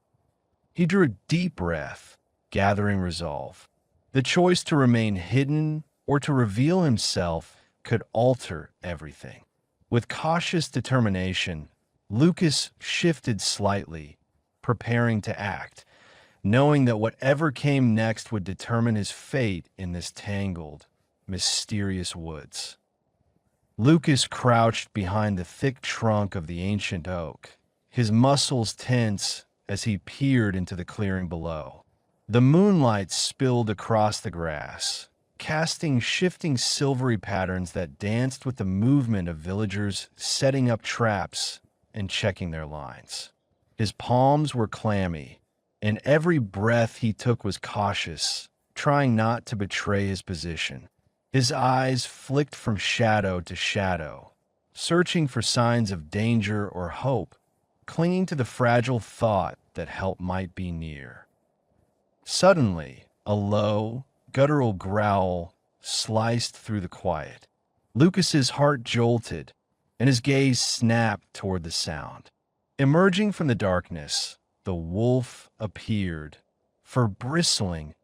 He drew a deep breath, gathering resolve. The choice to remain hidden or to reveal himself could alter everything. With cautious determination, Lucas shifted slightly, preparing to act, knowing that whatever came next would determine his fate in this tangled, mysterious woods. Lucas crouched behind the thick trunk of the ancient oak, his muscles tense as he peered into the clearing below. The moonlight spilled across the grass, casting shifting silvery patterns that danced with the movement of villagers setting up traps and checking their lines. His palms were clammy, and every breath he took was cautious, trying not to betray his position. His eyes flicked from shadow to shadow, searching for signs of danger or hope, clinging to the fragile thought that help might be near. Suddenly, a low, guttural growl sliced through the quiet. Lucas's heart jolted, and his gaze snapped toward the sound. Emerging from the darkness, the wolf appeared, fur bristling,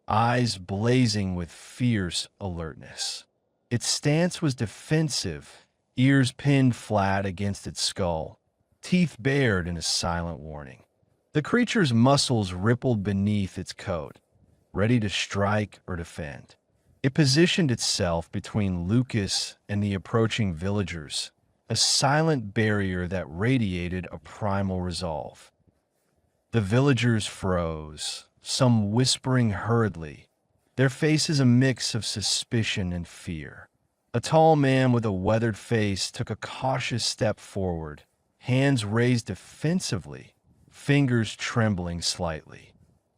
eyes blazing with fierce alertness. Its stance was defensive, ears pinned flat against its skull, teeth bared in a silent warning. The creature's muscles rippled beneath its coat, ready to strike or defend. It positioned itself between Lucas and the approaching villagers, a silent barrier that radiated a primal resolve. The villagers froze, some whispering hurriedly, their faces a mix of suspicion and fear. A tall man with a weathered face took a cautious step forward, hands raised defensively, fingers trembling slightly.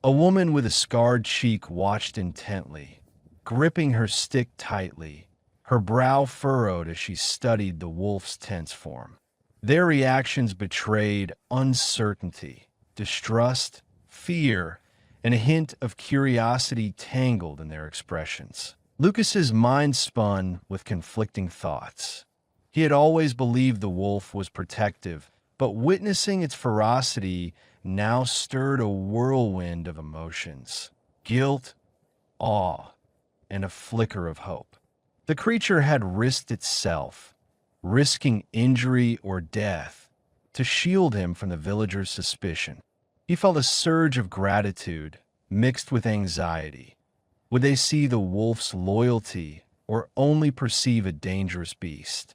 A woman with a scarred cheek watched intently, gripping her stick tightly, her brow furrowed as she studied the wolf's tense form. Their reactions betrayed uncertainty, distrust, fear, and a hint of curiosity tangled in their expressions. Lucas's mind spun with conflicting thoughts. He had always believed the wolf was protective, but witnessing its ferocity now stirred a whirlwind of emotions: guilt, awe, and a flicker of hope. The creature had risked itself, risking injury or death, to shield him from the villagers' suspicion. He felt a surge of gratitude mixed with anxiety. Would they see the wolf's loyalty or only perceive a dangerous beast?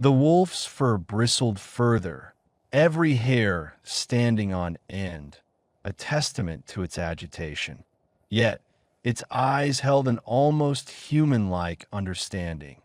The wolf's fur bristled further, every hair standing on end, a testament to its agitation. Yet, its eyes held an almost human-like understanding,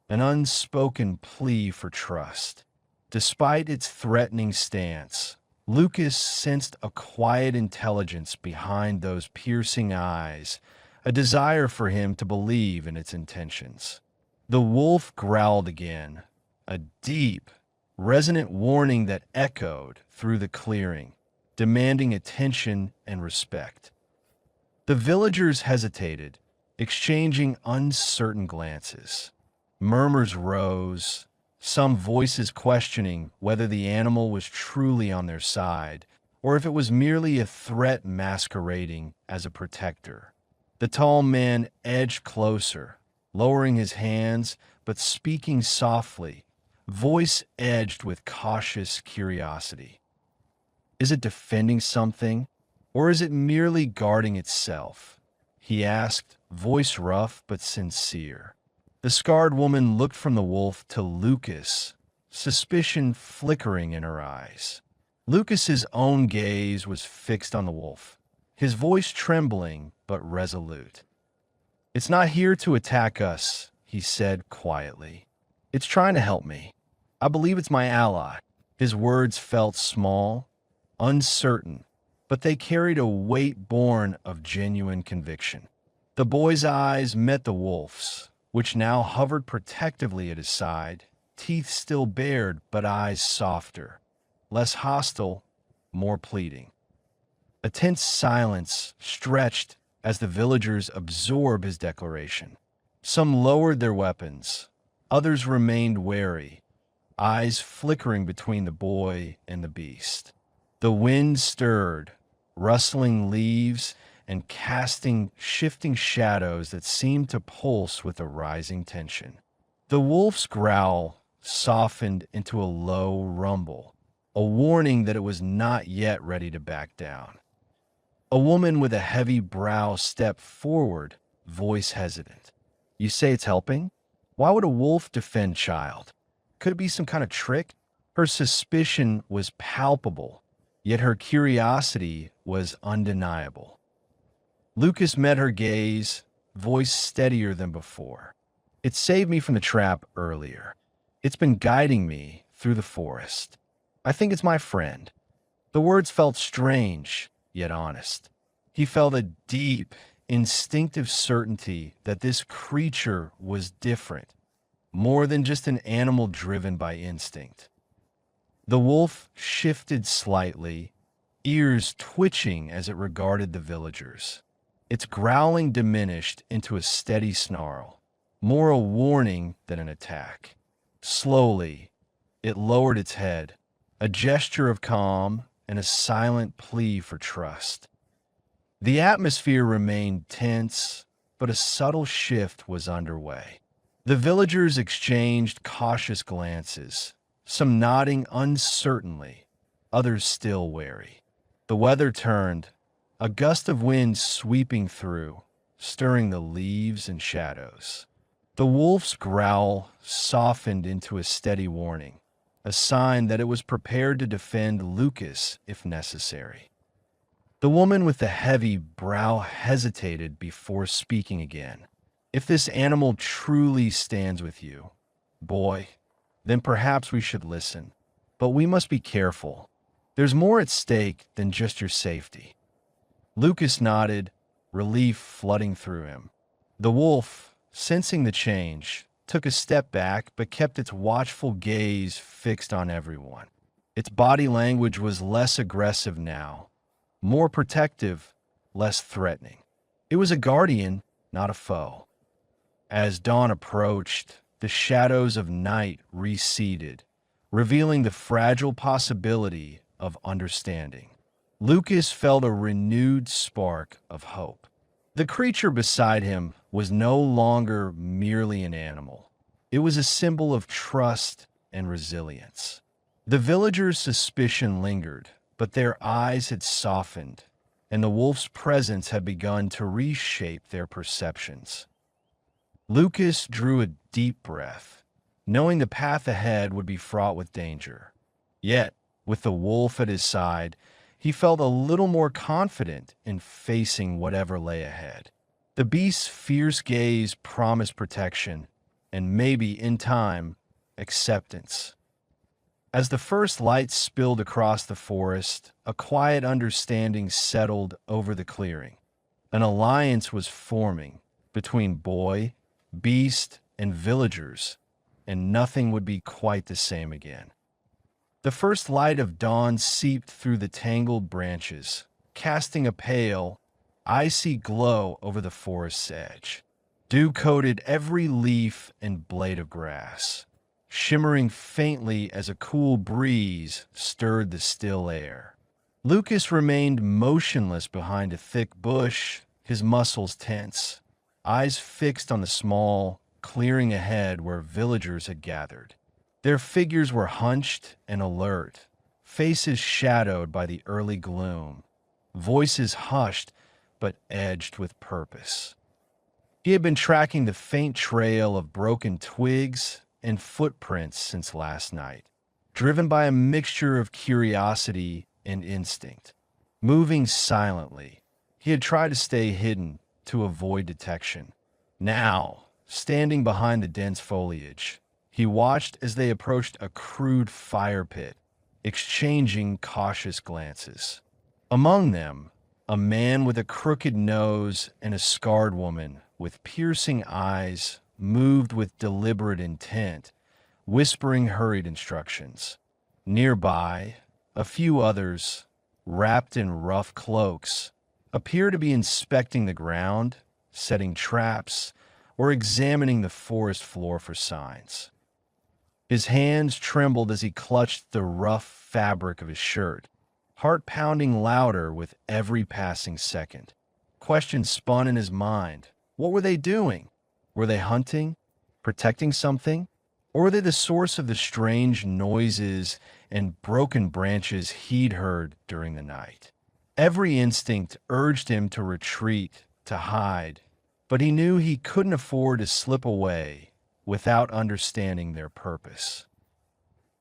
an unspoken plea for trust. Despite its threatening stance, Lucas sensed a quiet intelligence behind those piercing eyes, a desire for him to believe in its intentions. The wolf growled again, a deep, resonant warning that echoed through the clearing, demanding attention and respect. The villagers hesitated, exchanging uncertain glances. Murmurs rose, some voices questioning whether the animal was truly on their side, or if it was merely a threat masquerading as a protector. The tall man edged closer, lowering his hands but speaking softly, voice edged with cautious curiosity. Is it defending something, or is it merely guarding itself? He asked, voice rough but sincere. The scarred woman looked from the wolf to Lucas, suspicion flickering in her eyes. Lucas's own gaze was fixed on the wolf, his voice trembling but resolute. "It's not here to attack us," he said quietly. "It's trying to help me. I believe it's my ally." His words felt small, uncertain, but they carried a weight born of genuine conviction. The boy's eyes met the wolf's, which now hovered protectively at his side, teeth still bared but eyes softer, less hostile, more pleading. A tense silence stretched as the villagers absorbed his declaration. Some lowered their weapons, others remained wary, eyes flickering between the boy and the beast. The wind stirred, rustling leaves and casting shifting shadows that seemed to pulse with a rising tension. The wolf's growl softened into a low rumble, a warning that it was not yet ready to back down. A woman with a heavy brow stepped forward, voice hesitant. "You say it's helping? Why would a wolf defend child? Could it be some kind of trick?" Her suspicion was palpable, yet her curiosity was undeniable. Lucas met her gaze, voice steadier than before. "It saved me from the trap earlier. It's been guiding me through the forest. I think it's my friend." The words felt strange, yet honest. He felt a deep, instinctive certainty that this creature was different, more than just an animal driven by instinct. The wolf shifted slightly, ears twitching as it regarded the villagers. Its growling diminished into a steady snarl, more a warning than an attack. Slowly, it lowered its head, a gesture of calm and a silent plea for trust. The atmosphere remained tense, but a subtle shift was underway. The villagers exchanged cautious glances, some nodding uncertainly, others still wary. The weather turned, a gust of wind sweeping through, stirring the leaves and shadows. The wolf's growl softened into a steady warning, a sign that it was prepared to defend Lucas if necessary. The woman with the heavy brow hesitated before speaking again. "If this animal truly stands with you, boy, then perhaps we should listen. But we must be careful. There's more at stake than just your safety." Lucas nodded, relief flooding through him. The wolf, sensing the change, took a step back but kept its watchful gaze fixed on everyone. Its body language was less aggressive now, more protective, less threatening. It was a guardian, not a foe. As dawn approached, the shadows of night receded, revealing the fragile possibility of understanding. Lucas felt a renewed spark of hope. The creature beside him was no longer merely an animal. It was a symbol of trust and resilience. The villagers' suspicion lingered, but their eyes had softened, and the wolf's presence had begun to reshape their perceptions. Lucas drew a deep breath, knowing the path ahead would be fraught with danger. Yet, with the wolf at his side, he felt a little more confident in facing whatever lay ahead. The beast's fierce gaze promised protection, and maybe, in time, acceptance. As the first light spilled across the forest, a quiet understanding settled over the clearing. An alliance was forming between boy, beast, and villagers, and nothing would be quite the same again. The first light of dawn seeped through the tangled branches, casting a pale, icy glow over the forest's edge. Dew coated every leaf and blade of grass, shimmering faintly as a cool breeze stirred the still air. Lucas remained motionless behind a thick bush, his muscles tense, eyes fixed on the small clearing ahead where villagers had gathered. Their figures were hunched and alert, faces shadowed by the early gloom, voices hushed but edged with purpose. He had been tracking the faint trail of broken twigs and footprints since last night, driven by a mixture of curiosity and instinct. Moving silently, he had tried to stay hidden to avoid detection. Now, standing behind the dense foliage, he watched as they approached a crude fire pit, exchanging cautious glances. Among them, a man with a crooked nose and a scarred woman with piercing eyes moved with deliberate intent, whispering hurried instructions. Nearby, a few others, wrapped in rough cloaks, appear to be inspecting the ground, setting traps, or examining the forest floor for signs. His hands trembled as he clutched the rough fabric of his shirt, heart pounding louder with every passing second. Questions spun in his mind. What were they doing? Were they hunting? Protecting something? Or were they the source of the strange noises and broken branches he'd heard during the night? Every instinct urged him to retreat, to hide, but he knew he couldn't afford to slip away without understanding their purpose.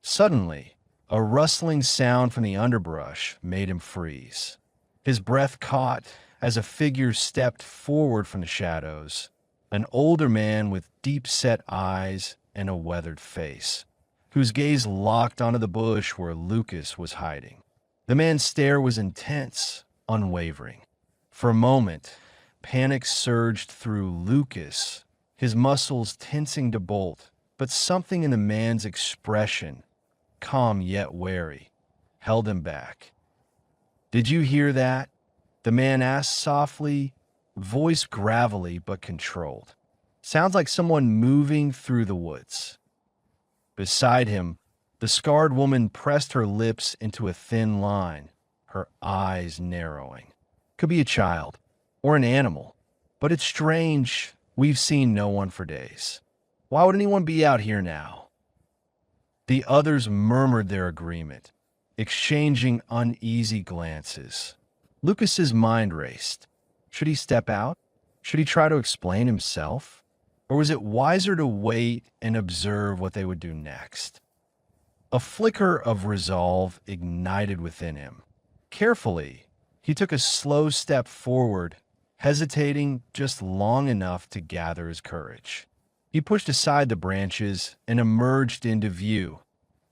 Suddenly, a rustling sound from the underbrush made him freeze. His breath caught as a figure stepped forward from the shadows, an older man with deep-set eyes and a weathered face, whose gaze locked onto the bush where Lucas was hiding. The man's stare was intense, unwavering. For a moment, panic surged through Lucas, his muscles tensing to bolt, but something in the man's expression, calm yet wary, held him back. "Did you hear that?" the man asked softly, voice gravelly but controlled. "Sounds like someone moving through the woods." Beside him, the scarred woman pressed her lips into a thin line, her eyes narrowing. "Could be a child, or an animal, but it's strange. We've seen no one for days. Why would anyone be out here now?" The others murmured their agreement, exchanging uneasy glances. Lucas's mind raced. Should he step out? Should he try to explain himself? Or was it wiser to wait and observe what they would do next? A flicker of resolve ignited within him. Carefully, he took a slow step forward, hesitating just long enough to gather his courage. He pushed aside the branches and emerged into view,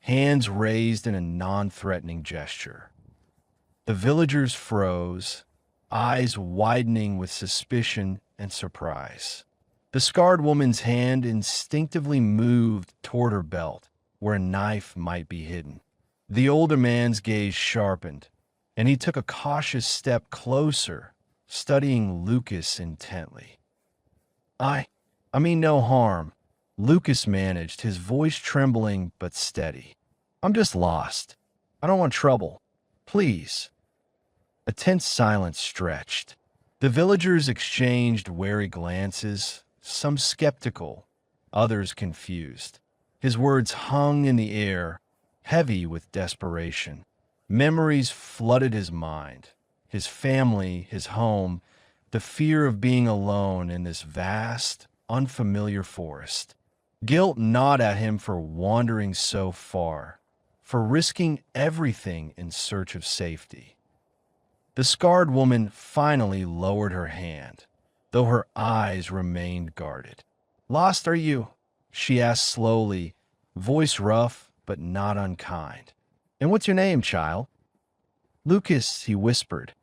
hands raised in a non-threatening gesture. The villagers froze, eyes widening with suspicion and surprise. The scarred woman's hand instinctively moved toward her belt, where a knife might be hidden. The older man's gaze sharpened, and he took a cautious step closer, studying Lucas intently. I mean no harm," Lucas managed, his voice trembling but steady. "I'm just lost. I don't want trouble. Please." A tense silence stretched. The villagers exchanged wary glances, some skeptical, others confused. His words hung in the air, heavy with desperation. Memories flooded his mind. His family, his home, the fear of being alone in this vast, unfamiliar forest. Guilt gnawed at him for wandering so far, for risking everything in search of safety. The scarred woman finally lowered her hand, though her eyes remained guarded. "Lost are you?" she asked slowly, voice rough but not unkind. "And what's your name, child?" "Lucas," he whispered.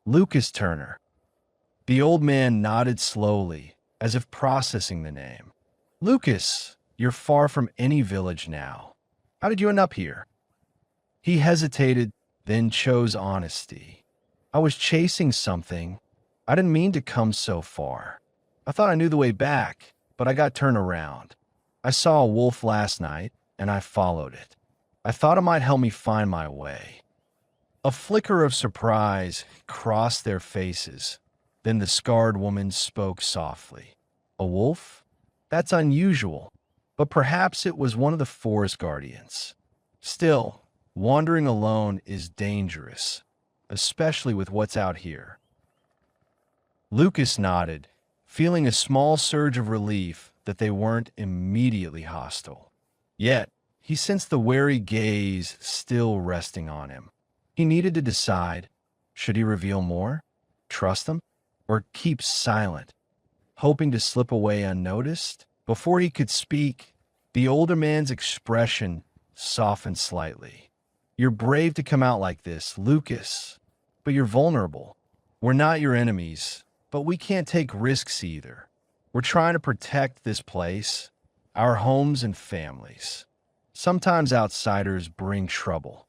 "Lucas Turner." The old man nodded slowly, as if processing the name. "Lucas, you're far from any village now. How did you end up here?" He hesitated, then chose honesty. "I was chasing something. I didn't mean to come so far. I thought I knew the way back, but I got turned around. I saw a wolf last night, and I followed it. I thought it might help me find my way." A flicker of surprise crossed their faces. Then the scarred woman spoke softly. "A wolf? That's unusual, but perhaps it was one of the forest guardians. Still, wandering alone is dangerous, especially with what's out here." Lucas nodded, feeling a small surge of relief that they weren't immediately hostile. Yet, he sensed the wary gaze still resting on him. He needed to decide, should he reveal more, trust them, or keep silent, hoping to slip away unnoticed? Before he could speak, the older man's expression softened slightly. You're brave to come out like this, Lucas, but you're vulnerable. We're not your enemies, but we can't take risks either. We're trying to protect this place, our homes and families. Sometimes outsiders bring trouble.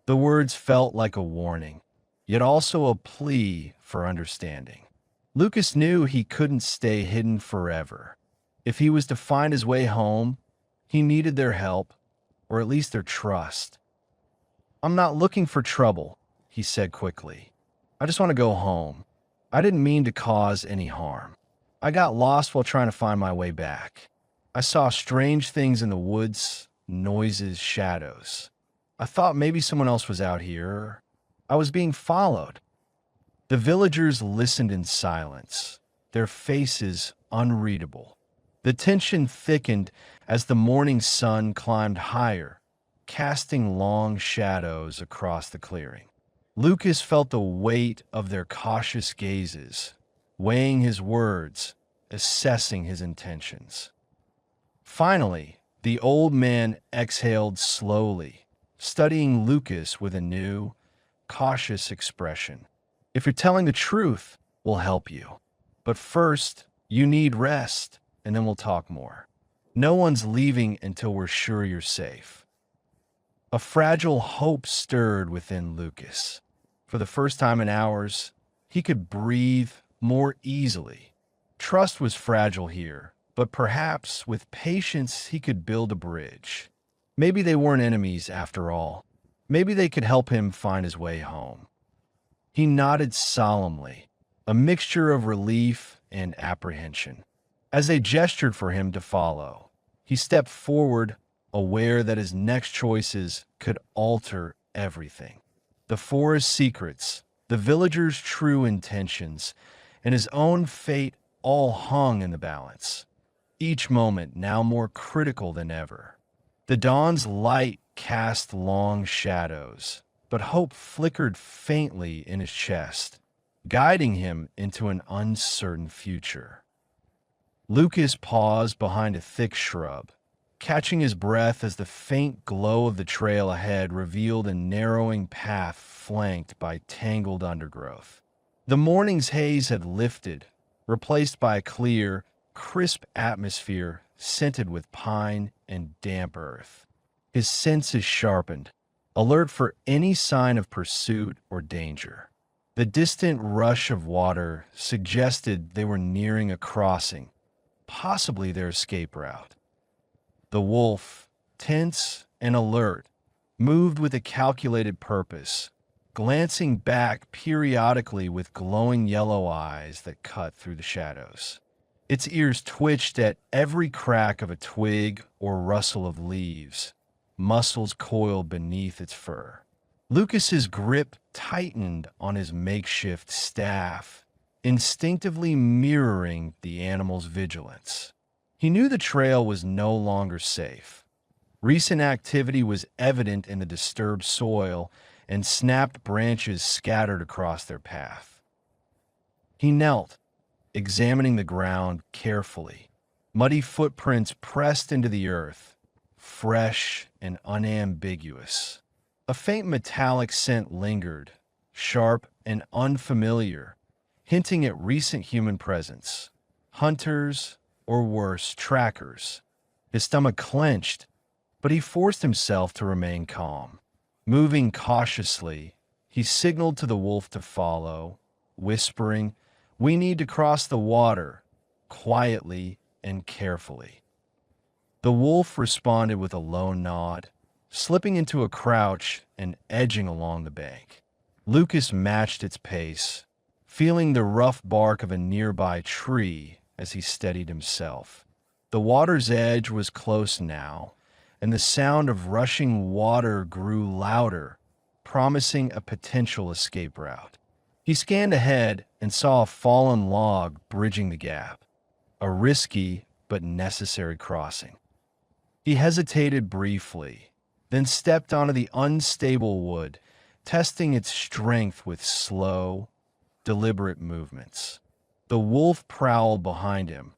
The words felt like a warning, yet also a plea for understanding. Lucas knew he couldn't stay hidden forever. If he was to find his way home, he needed their help, or at least their trust. I'm not looking for trouble, he said quickly. I just want to go home. I didn't mean to cause any harm. I got lost while trying to find my way back. I saw strange things in the woods, noises, shadows. I thought maybe someone else was out here. I was being followed. The villagers listened in silence, their faces unreadable. The tension thickened as the morning sun climbed higher, casting long shadows across the clearing. Lucas felt the weight of their cautious gazes, weighing his words, assessing his intentions. Finally, the old man exhaled slowly, studying Lucas with a new, cautious expression. If you're telling the truth, we'll help you. But first, you need rest, and then we'll talk more. No one's leaving until we're sure you're safe. A fragile hope stirred within Lucas. For the first time in hours, he could breathe more easily. Trust was fragile here, but perhaps with patience he could build a bridge. Maybe they weren't enemies after all. Maybe they could help him find his way home. He nodded solemnly, a mixture of relief and apprehension. As they gestured for him to follow, he stepped forward, aware that his next choices could alter everything. The forest's secrets, the villagers' true intentions, and his own fate all hung in the balance, each moment now more critical than ever. The dawn's light cast long shadows, but hope flickered faintly in his chest, guiding him into an uncertain future. Lucas paused behind a thick shrub, catching his breath as the faint glow of the trail ahead revealed a narrowing path flanked by tangled undergrowth. The morning's haze had lifted, replaced by a clear, crisp atmosphere scented with pine and damp earth. His senses sharpened, alert for any sign of pursuit or danger. The distant rush of water suggested they were nearing a crossing, possibly their escape route. The wolf, tense and alert, moved with a calculated purpose, glancing back periodically with glowing yellow eyes that cut through the shadows. Its ears twitched at every crack of a twig or rustle of leaves, muscles coiled beneath its fur. Lucas's grip tightened on his makeshift staff, instinctively mirroring the animal's vigilance. He knew the trail was no longer safe. Recent activity was evident in the disturbed soil and snapped branches scattered across their path. He knelt, examining the ground carefully. Muddy footprints pressed into the earth, fresh and unambiguous. A faint metallic scent lingered, sharp and unfamiliar, hinting at recent human presence. Hunters, or worse, trackers. His stomach clenched, but he forced himself to remain calm. Moving cautiously, he signaled to the wolf to follow, whispering, "We need to cross the water," quietly and carefully. The wolf responded with a low nod, slipping into a crouch and edging along the bank. Lucas matched its pace, feeling the rough bark of a nearby tree as he steadied himself. The water's edge was close now, and the sound of rushing water grew louder, promising a potential escape route. He scanned ahead and saw a fallen log bridging the gap, a risky but necessary crossing. He hesitated briefly, then stepped onto the unstable wood, testing its strength with slow, deliberate movements. The wolf prowled behind him,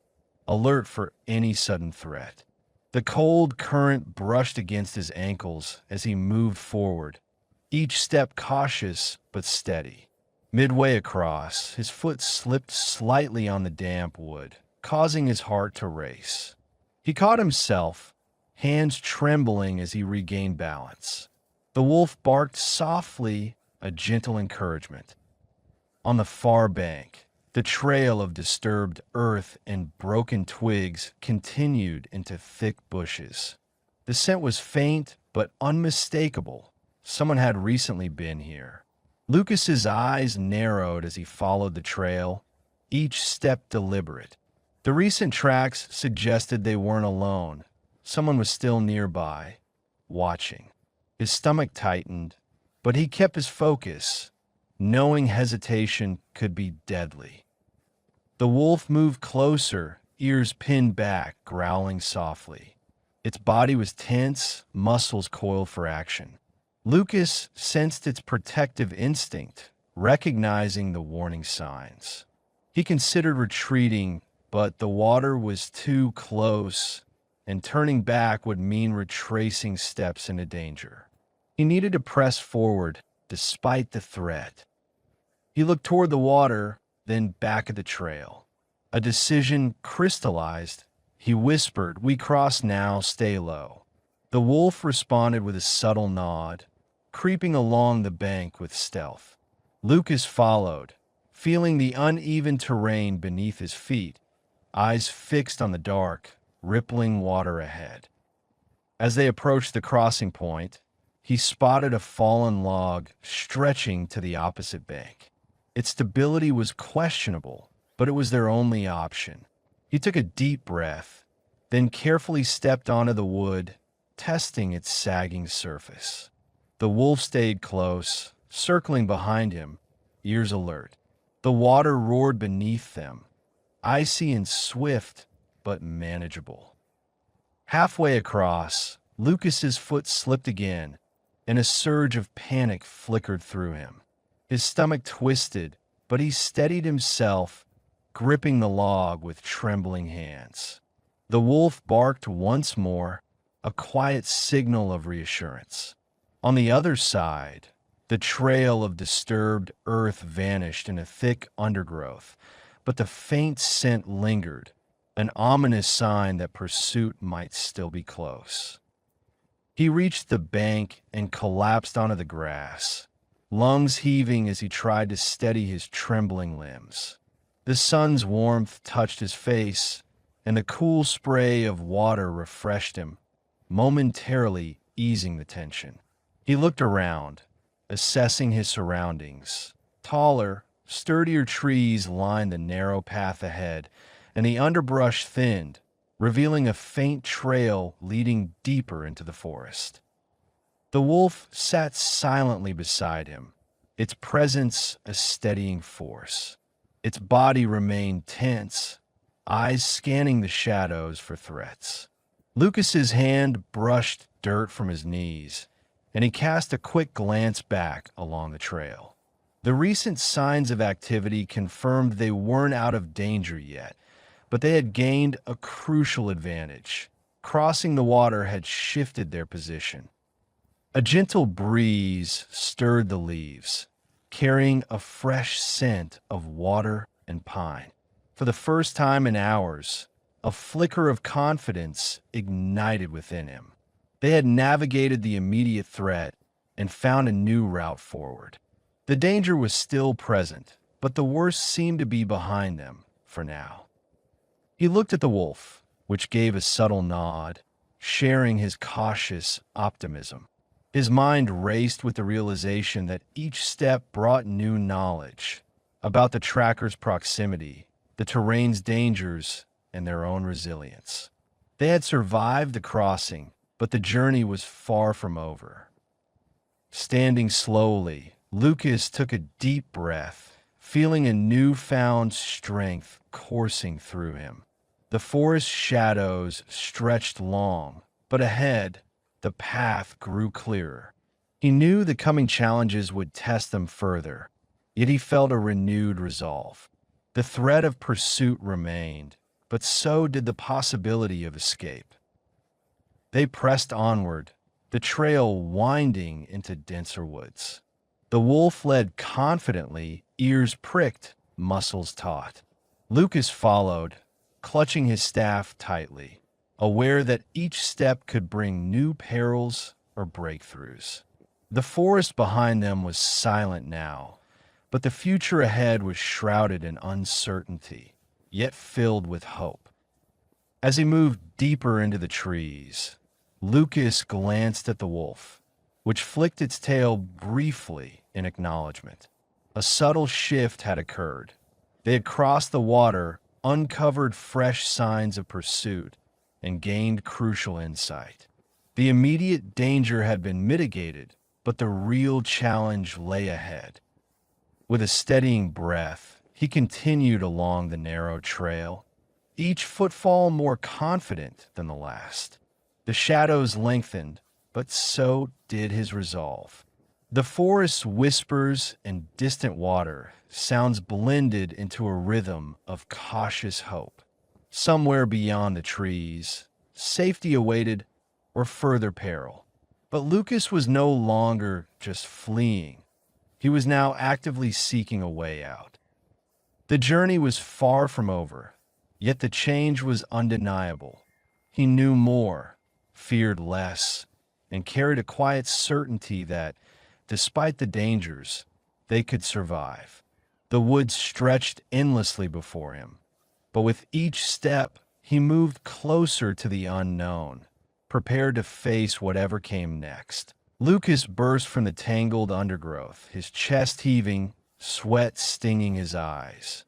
alert for any sudden threat. The cold current brushed against his ankles as he moved forward, each step cautious but steady. Midway across, his foot slipped slightly on the damp wood, causing his heart to race. He caught himself, hands trembling as he regained balance. The wolf barked softly, a gentle encouragement. On the far bank, the trail of disturbed earth and broken twigs continued into thick bushes. The scent was faint but unmistakable. Someone had recently been here. Lucas's eyes narrowed as he followed the trail, each step deliberate. The recent tracks suggested they weren't alone. Someone was still nearby, watching. His stomach tightened, but he kept his focus, knowing hesitation could be deadly. The wolf moved closer, ears pinned back, growling softly. Its body was tense, muscles coiled for action. Lucas sensed its protective instinct, recognizing the warning signs. He considered retreating, but the water was too close, and turning back would mean retracing steps into danger. He needed to press forward, despite the threat. He looked toward the water, then back at the trail. A decision crystallized. He whispered, "We cross now, stay low." The wolf responded with a subtle nod, creeping along the bank with stealth. Lucas followed, feeling the uneven terrain beneath his feet, eyes fixed on the dark, rippling water ahead. As they approached the crossing point, he spotted a fallen log stretching to the opposite bank. Its stability was questionable, but it was their only option. He took a deep breath, then carefully stepped onto the wood, testing its sagging surface. The wolf stayed close, circling behind him, ears alert. The water roared beneath them, icy and swift, but manageable. Halfway across, Lucas's foot slipped again, and a surge of panic flickered through him. His stomach twisted, but he steadied himself, gripping the log with trembling hands. The wolf barked once more, a quiet signal of reassurance. On the other side, the trail of disturbed earth vanished in a thick undergrowth, but the faint scent lingered, an ominous sign that pursuit might still be close. He reached the bank and collapsed onto the grass, lungs heaving as he tried to steady his trembling limbs. The sun's warmth touched his face, and the cool spray of water refreshed him, momentarily easing the tension. He looked around, assessing his surroundings. Taller, sturdier trees lined the narrow path ahead, and the underbrush thinned, revealing a faint trail leading deeper into the forest. The wolf sat silently beside him, its presence a steadying force. Its body remained tense, eyes scanning the shadows for threats. Lucas's hand brushed dirt from his knees, and he cast a quick glance back along the trail. The recent signs of activity confirmed they weren't out of danger yet, but they had gained a crucial advantage. Crossing the water had shifted their position. A gentle breeze stirred the leaves, carrying a fresh scent of water and pine. For the first time in hours, a flicker of confidence ignited within him. They had navigated the immediate threat and found a new route forward. The danger was still present, but the worst seemed to be behind them for now. He looked at the wolf, which gave a subtle nod, sharing his cautious optimism. His mind raced with the realization that each step brought new knowledge about the tracker's proximity, the terrain's dangers, and their own resilience. They had survived the crossing, but the journey was far from over. Standing slowly, Lucas took a deep breath, feeling a newfound strength coursing through him. The forest shadows stretched long, but ahead, the path grew clearer. He knew the coming challenges would test them further, yet he felt a renewed resolve. The threat of pursuit remained, but so did the possibility of escape. They pressed onward, the trail winding into denser woods. The wolf led confidently, ears pricked, muscles taut. Lucas followed, clutching his staff tightly, aware that each step could bring new perils or breakthroughs. The forest behind them was silent now, but the future ahead was shrouded in uncertainty, yet filled with hope. As he moved deeper into the trees, Lucas glanced at the wolf, which flicked its tail briefly in acknowledgement. A subtle shift had occurred. They had crossed the water, uncovered fresh signs of pursuit, and gained crucial insight. The immediate danger had been mitigated, but the real challenge lay ahead. With a steadying breath, he continued along the narrow trail, each footfall more confident than the last. The shadows lengthened, but so did his resolve. The forest's whispers and distant water sounds blended into a rhythm of cautious hope. Somewhere beyond the trees, safety awaited or further peril. But Lucas was no longer just fleeing. He was now actively seeking a way out. The journey was far from over, yet the change was undeniable. He knew more, feared less, and carried a quiet certainty that, despite the dangers, they could survive. The woods stretched endlessly before him, but with each step, he moved closer to the unknown, prepared to face whatever came next. Lucas burst from the tangled undergrowth, his chest heaving, sweat stinging his eyes.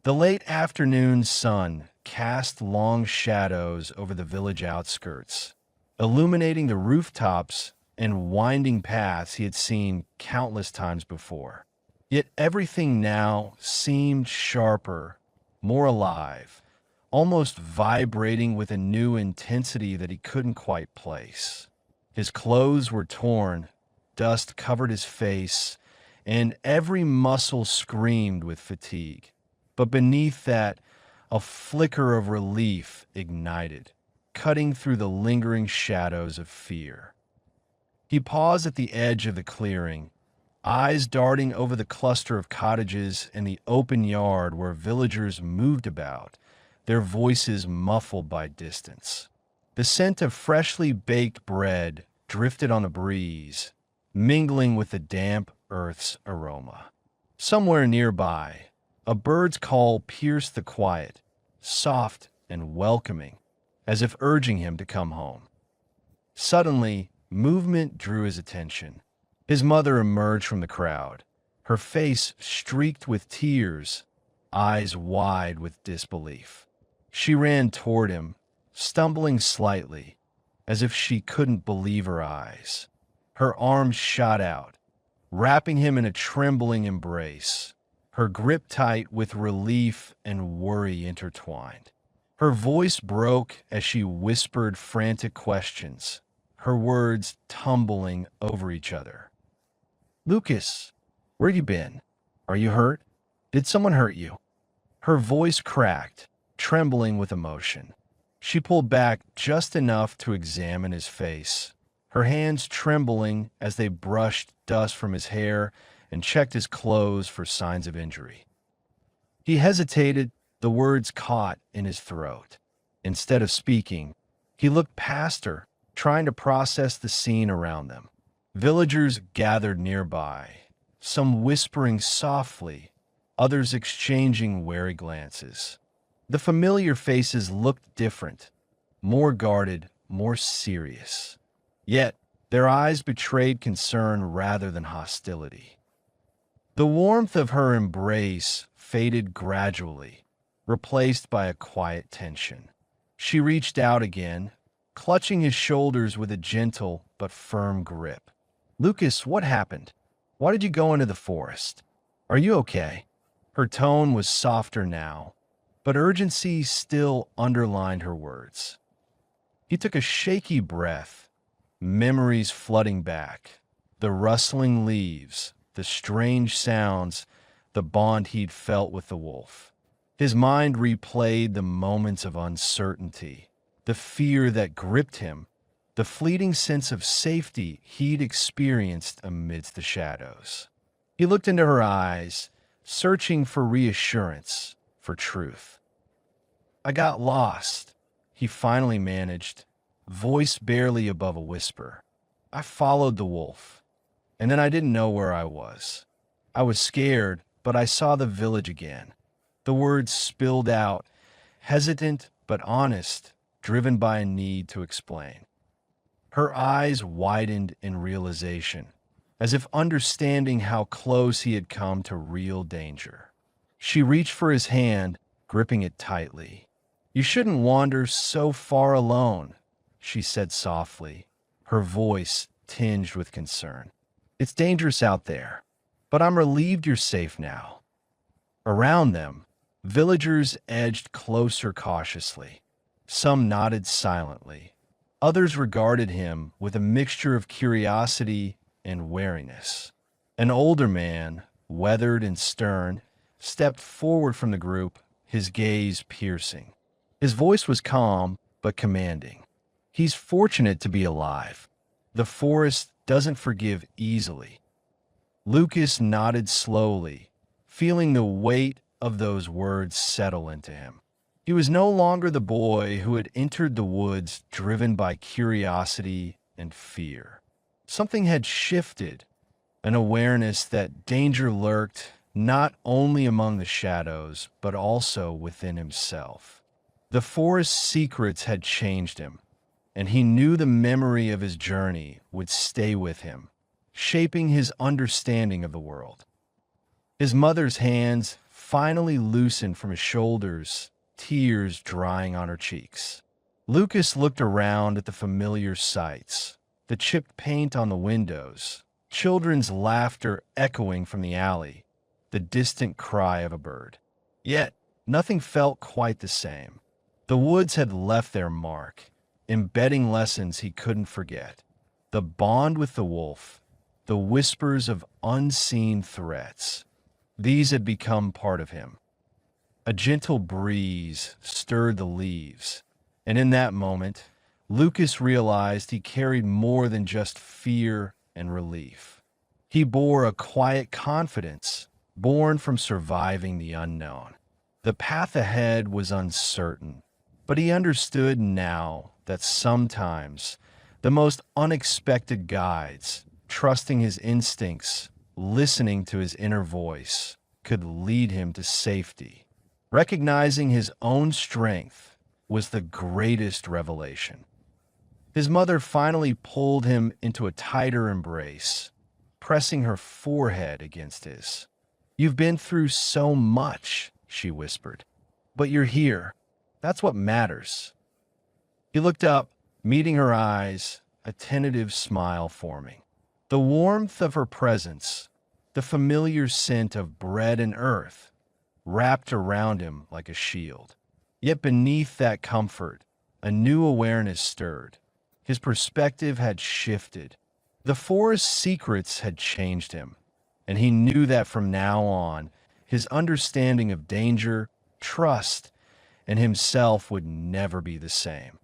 The late afternoon sun cast long shadows over the village outskirts, illuminating the rooftops and winding paths he had seen countless times before. Yet everything now seemed sharper, more alive, almost vibrating with a new intensity that he couldn't quite place. His clothes were torn, dust covered his face, and every muscle screamed with fatigue. But beneath that, a flicker of relief ignited, cutting through the lingering shadows of fear. He paused at the edge of the clearing, eyes darting over the cluster of cottages and the open yard where villagers moved about, their voices muffled by distance. The scent of freshly baked bread drifted on the breeze, mingling with the damp earth's aroma. Somewhere nearby, a bird's call pierced the quiet, soft and welcoming, as if urging him to come home. Suddenly, movement drew his attention. His mother emerged from the crowd, her face streaked with tears, eyes wide with disbelief. She ran toward him, stumbling slightly, as if she couldn't believe her eyes. Her arms shot out, wrapping him in a trembling embrace, her grip tight with relief and worry intertwined. Her voice broke as she whispered frantic questions, her words tumbling over each other. "Lucas, where you been? Are you hurt? Did someone hurt you?" Her voice cracked, trembling with emotion. She pulled back just enough to examine his face, her hands trembling as they brushed dust from his hair and checked his clothes for signs of injury. He hesitated, the words caught in his throat. Instead of speaking, he looked past her, trying to process the scene around them. Villagers gathered nearby, some whispering softly, others exchanging wary glances. The familiar faces looked different, more guarded, more serious. Yet, their eyes betrayed concern rather than hostility. The warmth of her embrace faded gradually, replaced by a quiet tension. She reached out again, clutching his shoulders with a gentle but firm grip. "Lucas, what happened? Why did you go into the forest? Are you okay?" Her tone was softer now, but urgency still underlined her words. He took a shaky breath, memories flooding back, the rustling leaves, the strange sounds, the bond he'd felt with the wolf. His mind replayed the moments of uncertainty, the fear that gripped him, the fleeting sense of safety he'd experienced amidst the shadows. He looked into her eyes, searching for reassurance, for truth. "I got lost," he finally managed, voice barely above a whisper. "I followed the wolf, and then I didn't know where I was. I was scared, but I saw the village again." The words spilled out, hesitant but honest, driven by a need to explain. Her eyes widened in realization, as if understanding how close he had come to real danger. She reached for his hand, gripping it tightly. "You shouldn't wander so far alone," she said softly, her voice tinged with concern. "It's dangerous out there, but I'm relieved you're safe now." Around them, villagers edged closer cautiously. Some nodded silently. Others regarded him with a mixture of curiosity and wariness. An older man, weathered and stern, stepped forward from the group, his gaze piercing. His voice was calm but commanding. "He's fortunate to be alive. The forest doesn't forgive easily." Lucas nodded slowly, feeling the weight of those words settle into him. He was no longer the boy who had entered the woods driven by curiosity and fear. Something had shifted, an awareness that danger lurked not only among the shadows, but also within himself. The forest's secrets had changed him, and he knew the memory of his journey would stay with him, shaping his understanding of the world. His mother's hands finally loosened from his shoulders, tears drying on her cheeks. Lucas looked around at the familiar sights, the chipped paint on the windows, children's laughter echoing from the alley, the distant cry of a bird. Yet, nothing felt quite the same. The woods had left their mark, embedding lessons he couldn't forget. The bond with the wolf, the whispers of unseen threats, these had become part of him. A gentle breeze stirred the leaves, and in that moment, Lucas realized he carried more than just fear and relief. He bore a quiet confidence born from surviving the unknown. The path ahead was uncertain, but he understood now that sometimes the most unexpected guides, trusting his instincts, listening to his inner voice, could lead him to safety. Recognizing his own strength was the greatest revelation. His mother finally pulled him into a tighter embrace, pressing her forehead against his. "You've been through so much," she whispered, "but you're here. That's what matters." He looked up, meeting her eyes, a tentative smile forming. The warmth of her presence, the familiar scent of bread and earth, wrapped around him like a shield. Yet beneath that comfort, a new awareness stirred. His perspective had shifted. The forest's secrets had changed him, and he knew that from now on, his understanding of danger, trust, and himself would never be the same.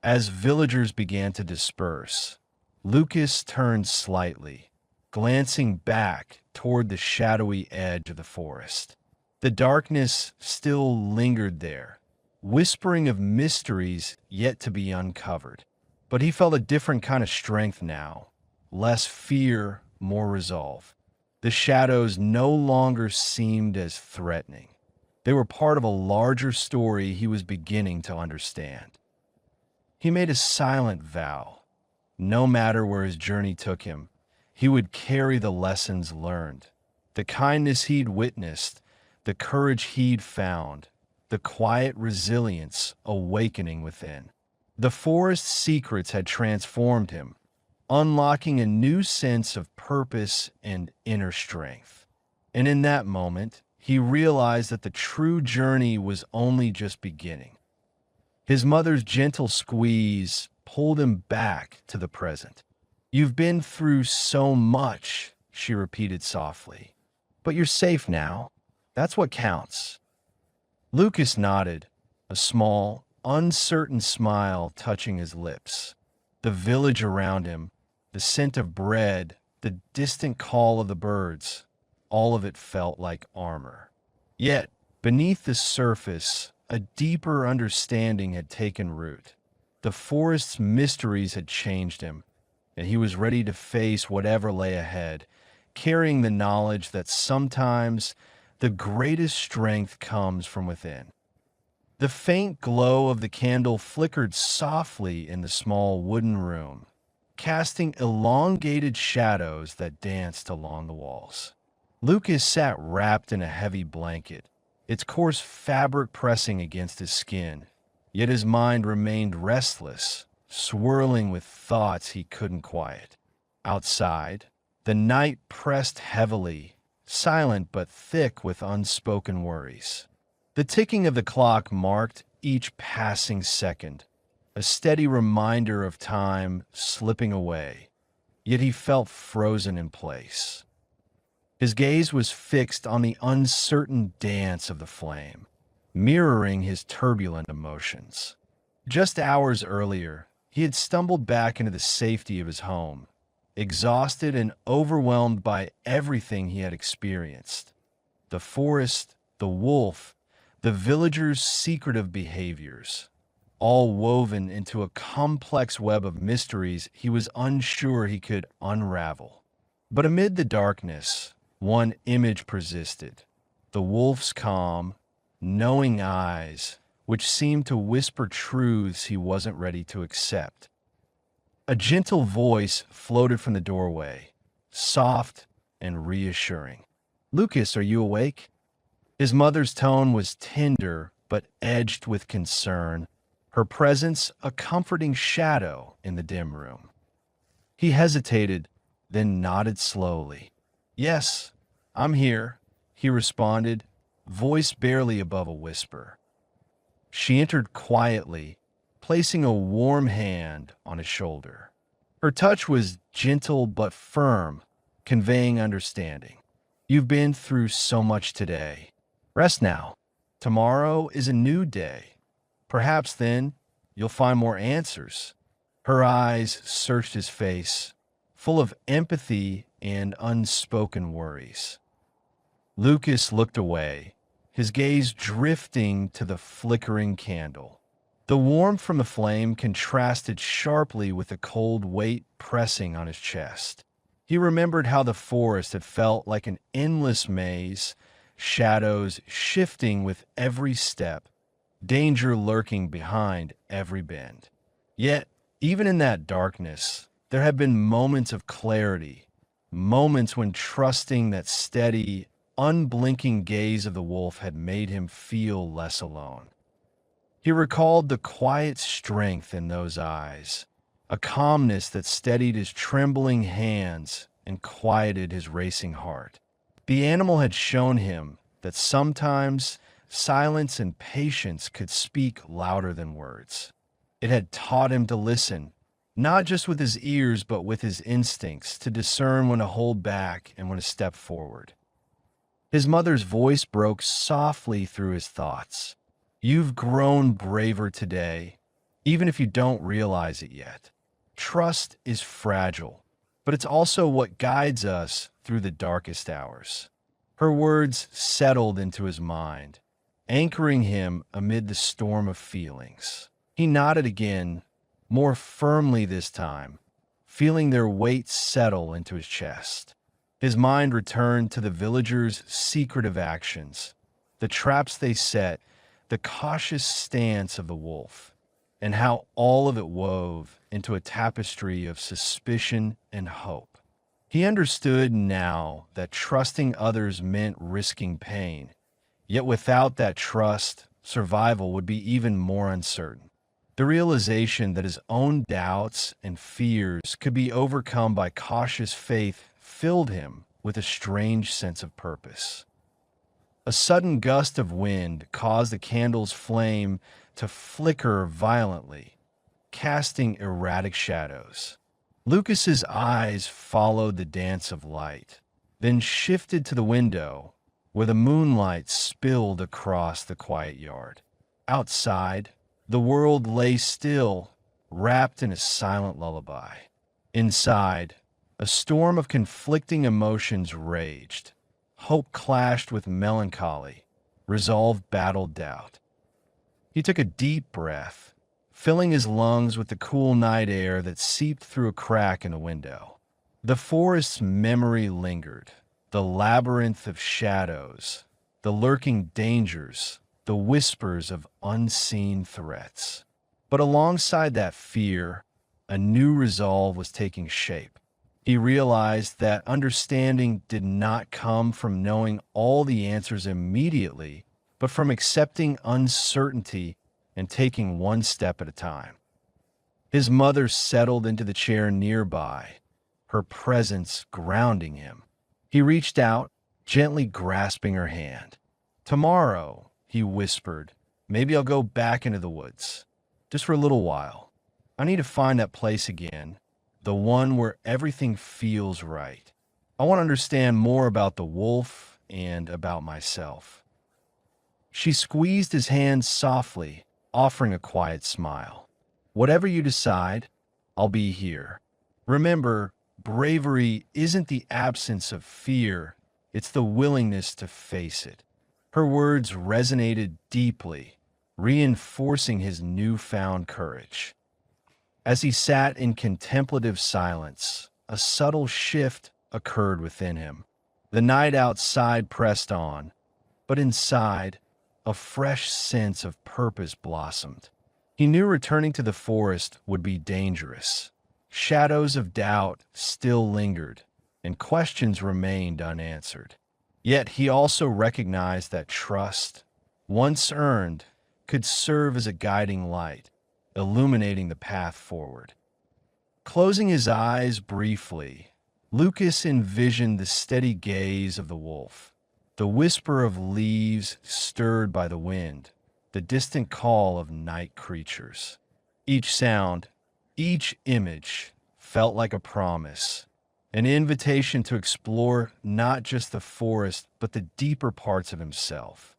As villagers began to disperse, Lucas turned slightly, glancing back toward the shadowy edge of the forest. The darkness still lingered there, whispering of mysteries yet to be uncovered. But he felt a different kind of strength now, less fear, more resolve. The shadows no longer seemed as threatening. They were part of a larger story he was beginning to understand. He made a silent vow. No matter where his journey took him, he would carry the lessons learned, the kindness he'd witnessed, the courage he'd found, the quiet resilience awakening within. The forest's secrets had transformed him, unlocking a new sense of purpose and inner strength. And in that moment, he realized that the true journey was only just beginning. His mother's gentle squeeze pulled him back to the present. "You've been through so much," she repeated softly. "But you're safe now. That's what counts." Lucas nodded, a small, uncertain smile touching his lips. The village around him, the scent of bread, the distant call of the birds, all of it felt like armor. Yet, beneath the surface, a deeper understanding had taken root. The forest's mysteries had changed him, and he was ready to face whatever lay ahead, carrying the knowledge that sometimes the greatest strength comes from within. The faint glow of the candle flickered softly in the small wooden room, casting elongated shadows that danced along the walls. Lucas sat wrapped in a heavy blanket, its coarse fabric pressing against his skin, yet his mind remained restless, swirling with thoughts he couldn't quiet. Outside, the night pressed heavily, silent but thick with unspoken worries. The ticking of the clock marked each passing second, a steady reminder of time slipping away, yet he felt frozen in place. His gaze was fixed on the uncertain dance of the flame, mirroring his turbulent emotions. Just hours earlier, he had stumbled back into the safety of his home, exhausted and overwhelmed by everything he had experienced. The forest, the wolf, the villagers' secretive behaviors, all woven into a complex web of mysteries he was unsure he could unravel. But amid the darkness, one image persisted: the wolf's calm, knowing eyes, which seemed to whisper truths he wasn't ready to accept. A gentle voice floated from the doorway, soft and reassuring. "Lucas, are you awake?" His mother's tone was tender but edged with concern, her presence a comforting shadow in the dim room. He hesitated, then nodded slowly. "Yes, I'm here," he responded, voice barely above a whisper. She entered quietly, placing a warm hand on his shoulder. Her touch was gentle but firm, conveying understanding. "You've been through so much today. Rest now. Tomorrow is a new day. Perhaps then you'll find more answers." Her eyes searched his face, full of empathy and unspoken worries. Lucas looked away, his gaze drifting to the flickering candle. The warmth from the flame contrasted sharply with the cold weight pressing on his chest. He remembered how the forest had felt like an endless maze, shadows shifting with every step, danger lurking behind every bend. Yet, even in that darkness, there had been moments of clarity, moments when trusting that steady, unblinking gaze of the wolf had made him feel less alone. He recalled the quiet strength in those eyes, a calmness that steadied his trembling hands and quieted his racing heart. The animal had shown him that sometimes silence and patience could speak louder than words. It had taught him to listen, not just with his ears but with his instincts, to discern when to hold back and when to step forward. His mother's voice broke softly through his thoughts. "You've grown braver today, even if you don't realize it yet. Trust is fragile, but it's also what guides us through the darkest hours." Her words settled into his mind, anchoring him amid the storm of feelings. He nodded again, more firmly this time, feeling their weight settle into his chest. His mind returned to the villagers' secretive actions, the traps they set, the cautious stance of the wolf, and how all of it wove into a tapestry of suspicion and hope. He understood now that trusting others meant risking pain, yet without that trust, survival would be even more uncertain. The realization that his own doubts and fears could be overcome by cautious faith filled him with a strange sense of purpose. A sudden gust of wind caused the candle's flame to flicker violently, casting erratic shadows. Lucas's eyes followed the dance of light, then shifted to the window, where the moonlight spilled across the quiet yard. Outside, the world lay still, wrapped in a silent lullaby. Inside, a storm of conflicting emotions raged. Hope clashed with melancholy. Resolve battled doubt. He took a deep breath, filling his lungs with the cool night air that seeped through a crack in the window. The forest's memory lingered, the labyrinth of shadows, the lurking dangers, the whispers of unseen threats. But alongside that fear, a new resolve was taking shape. He realized that understanding did not come from knowing all the answers immediately, but from accepting uncertainty and taking one step at a time. His mother settled into the chair nearby, her presence grounding him. He reached out, gently grasping her hand. "Tomorrow," he whispered, "maybe I'll go back into the woods. Just for a little while. I need to find that place again, the one where everything feels right. I want to understand more about the wolf and about myself." She squeezed his hand softly, offering a quiet smile. "Whatever you decide, I'll be here. Remember, bravery isn't the absence of fear, it's the willingness to face it." Her words resonated deeply, reinforcing his newfound courage. As he sat in contemplative silence, a subtle shift occurred within him. The night outside pressed on, but inside, a fresh sense of purpose blossomed. He knew returning to the forest would be dangerous. Shadows of doubt still lingered, and questions remained unanswered. Yet he also recognized that trust, once earned, could serve as a guiding light, illuminating the path forward. Closing his eyes briefly, Lucas envisioned the steady gaze of the wolf, the whisper of leaves stirred by the wind, the distant call of night creatures. Each sound, each image felt like a promise, an invitation to explore not just the forest, but the deeper parts of himself.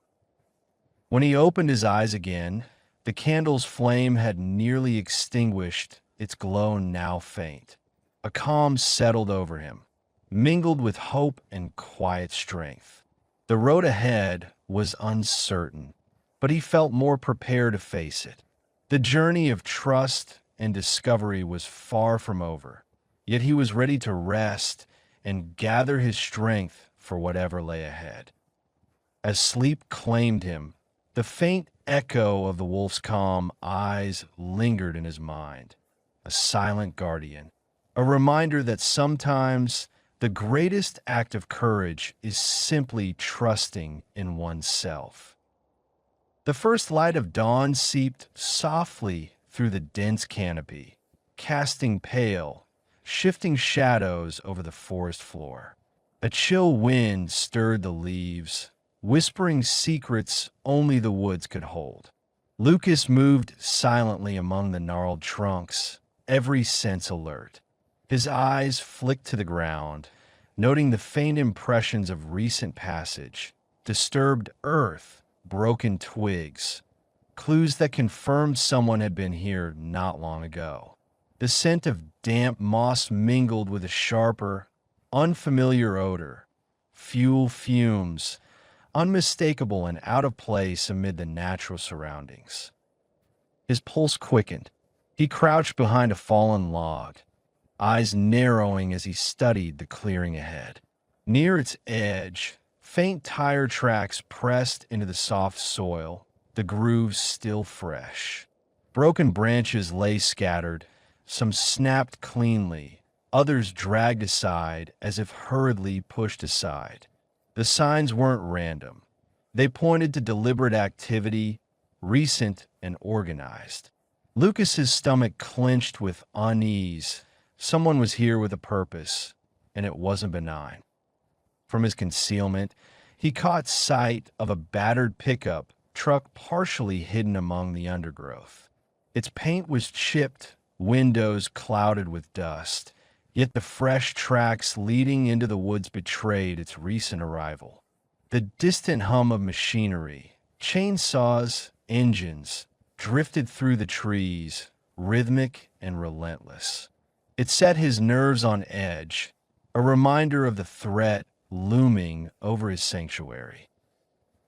When he opened his eyes again, the candle's flame had nearly extinguished, its glow now faint. A calm settled over him, mingled with hope and quiet strength. The road ahead was uncertain, but he felt more prepared to face it. The journey of trust and discovery was far from over, yet he was ready to rest and gather his strength for whatever lay ahead. As sleep claimed him, the faint echo of the wolf's calm eyes lingered in his mind, a silent guardian, a reminder that sometimes the greatest act of courage is simply trusting in oneself. The first light of dawn seeped softly through the dense canopy, casting pale, shifting shadows over the forest floor. A chill wind stirred the leaves, whispering secrets only the woods could hold. Lucas moved silently among the gnarled trunks, every sense alert. His eyes flicked to the ground, noting the faint impressions of recent passage, disturbed earth, broken twigs, clues that confirmed someone had been here not long ago. The scent of damp moss mingled with a sharper, unfamiliar odor, fuel fumes, unmistakable and out of place amid the natural surroundings. His pulse quickened. He crouched behind a fallen log, eyes narrowing as he studied the clearing ahead. Near its edge, faint tire tracks pressed into the soft soil, the grooves still fresh. Broken branches lay scattered, some snapped cleanly, others dragged aside as if hurriedly pushed aside. The signs weren't random. They pointed to deliberate activity, recent and organized. Lucas's stomach clenched with unease. Someone was here with a purpose, and it wasn't benign. From his concealment, He caught sight of a battered pickup truck partially hidden among the undergrowth. Its paint was chipped, windows clouded with dust, yet the fresh tracks leading into the woods betrayed its recent arrival. The distant hum of machinery, chainsaws, engines, drifted through the trees, rhythmic and relentless. It set his nerves on edge, a reminder of the threat looming over his sanctuary.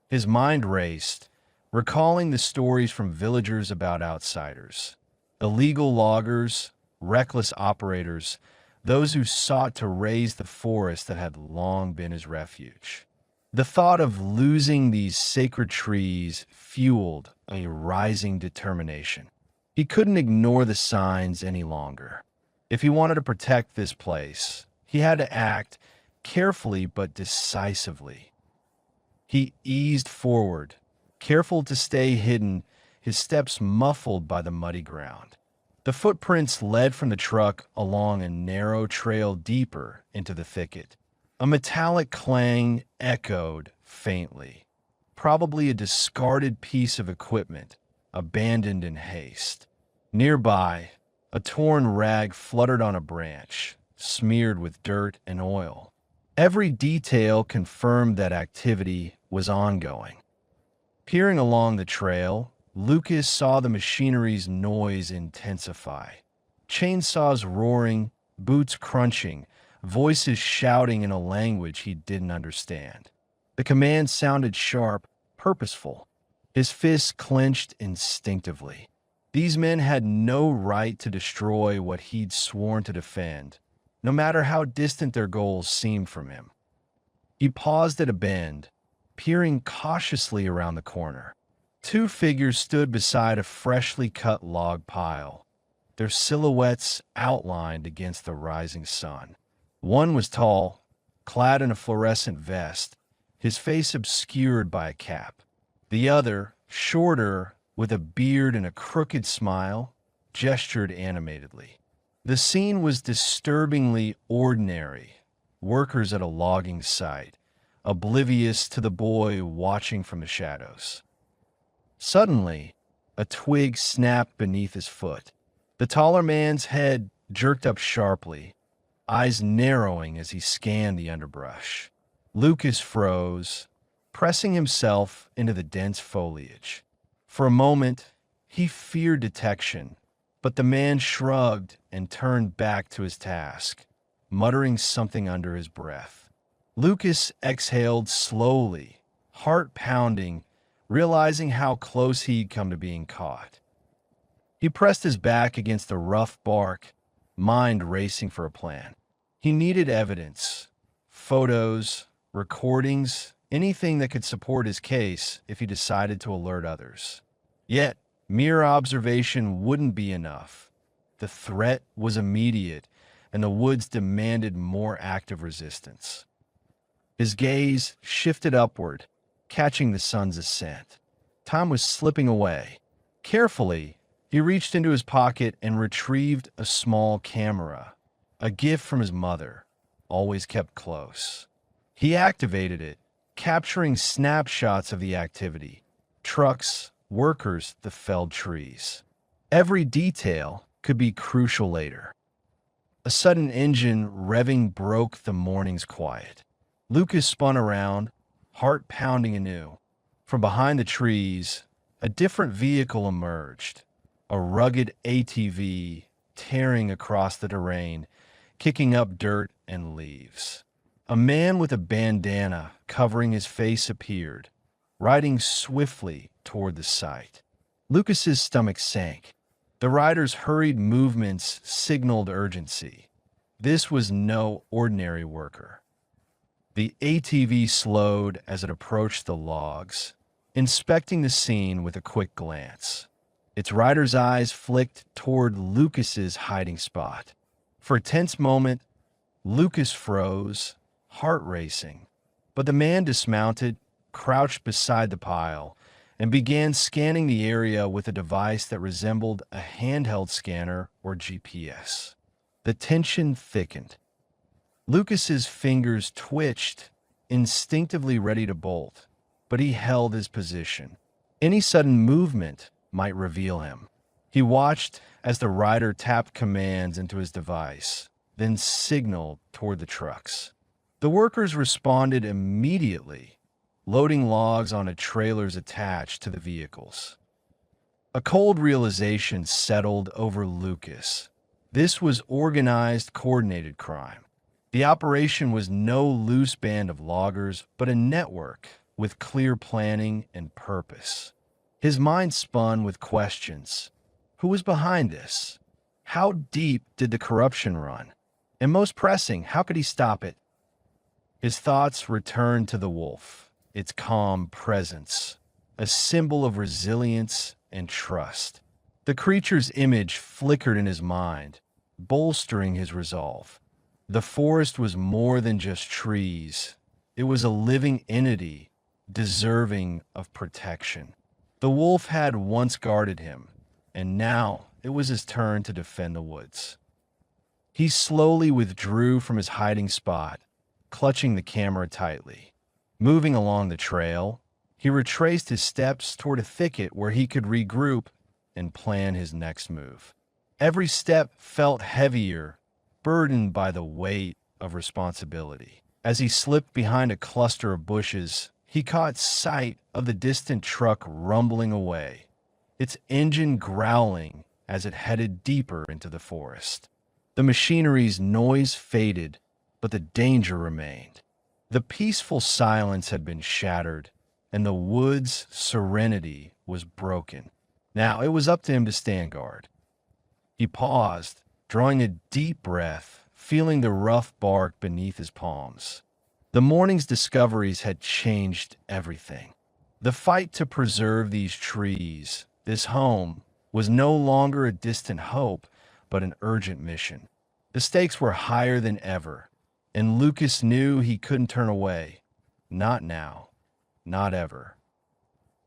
His mind raced, recalling the stories from villagers about outsiders, illegal loggers, reckless operators, those who sought to raze the forest that had long been his refuge. The thought of losing these sacred trees fueled a rising determination. He couldn't ignore the signs any longer. If he wanted to protect this place, he had to act carefully but decisively. He eased forward, careful to stay hidden, his steps muffled by the muddy ground. The footprints led from the truck along a narrow trail deeper into the thicket. A metallic clang echoed faintly, probably a discarded piece of equipment, abandoned in haste. Nearby, a torn rag fluttered on a branch, smeared with dirt and oil. Every detail confirmed that activity was ongoing. Peering along the trail, Lucas saw the machinery's noise intensify. Chainsaws roaring, boots crunching, voices shouting in a language he didn't understand. The command sounded sharp, purposeful. His fists clenched instinctively. These men had no right to destroy what he'd sworn to defend, no matter how distant their goals seemed from him. He paused at a bend, peering cautiously around the corner. Two figures stood beside a freshly cut log pile, their silhouettes outlined against the rising sun. One was tall, clad in a fluorescent vest, his face obscured by a cap. The other, shorter, with a beard and a crooked smile, gestured animatedly. The scene was disturbingly ordinary. Workers at a logging site, oblivious to the boy watching from the shadows. Suddenly, a twig snapped beneath his foot. The taller man's head jerked up sharply, eyes narrowing as he scanned the underbrush. Lucas froze, pressing himself into the dense foliage. For a moment, he feared detection, but the man shrugged and turned back to his task, muttering something under his breath. Lucas exhaled slowly, heart pounding, realizing how close he'd come to being caught. He pressed his back against the rough bark, mind racing for a plan. He needed evidence, photos, recordings, anything that could support his case if he decided to alert others. Yet, mere observation wouldn't be enough. The threat was immediate, and the woods demanded more active resistance. His gaze shifted upward, catching the sun's ascent. Time was slipping away. Carefully, he reached into his pocket and retrieved a small camera, a gift from his mother, always kept close. He activated it, capturing snapshots of the activity: trucks, workers, the felled trees. Every detail could be crucial later. A sudden engine revving broke the morning's quiet. Lucas spun around, heart pounding anew. From behind the trees, a different vehicle emerged, a rugged ATV tearing across the terrain, kicking up dirt and leaves. A man with a bandana covering his face appeared, riding swiftly toward the site. Lucas's stomach sank. The rider's hurried movements signaled urgency. This was no ordinary worker. The ATV slowed as it approached the logs, inspecting the scene with a quick glance. Its rider's eyes flicked toward Lucas's hiding spot. For a tense moment, Lucas froze, heart racing. But the man dismounted, crouched beside the pile, and began scanning the area with a device that resembled a handheld scanner or GPS. The tension thickened. Lucas's fingers twitched, instinctively ready to bolt, but he held his position. Any sudden movement might reveal him. He watched as the rider tapped commands into his device, then signaled toward the trucks. The workers responded immediately, loading logs onto trailers attached to the vehicles. A cold realization settled over Lucas. This was organized, coordinated crime. The operation was no loose band of loggers, but a network with clear planning and purpose. His mind spun with questions. Who was behind this? How deep did the corruption run? And most pressing, how could he stop it? His thoughts returned to the wolf, its calm presence, a symbol of resilience and trust. The creature's image flickered in his mind, bolstering his resolve. The forest was more than just trees. It was a living entity, deserving of protection. The wolf had once guarded him, and now it was his turn to defend the woods. He slowly withdrew from his hiding spot, clutching the camera tightly. Moving along the trail, he retraced his steps toward a thicket where he could regroup and plan his next move. Every step felt heavier, burdened by the weight of responsibility. As he slipped behind a cluster of bushes, he caught sight of the distant truck rumbling away, its engine growling as it headed deeper into the forest. The machinery's noise faded, but the danger remained. The peaceful silence had been shattered, and the wood's serenity was broken. Now it was up to him to stand guard. He paused, drawing a deep breath, feeling the rough bark beneath his palms. The morning's discoveries had changed everything. The fight to preserve these trees, this home, was no longer a distant hope, but an urgent mission. The stakes were higher than ever, and Lucas knew he couldn't turn away. Not now, not ever.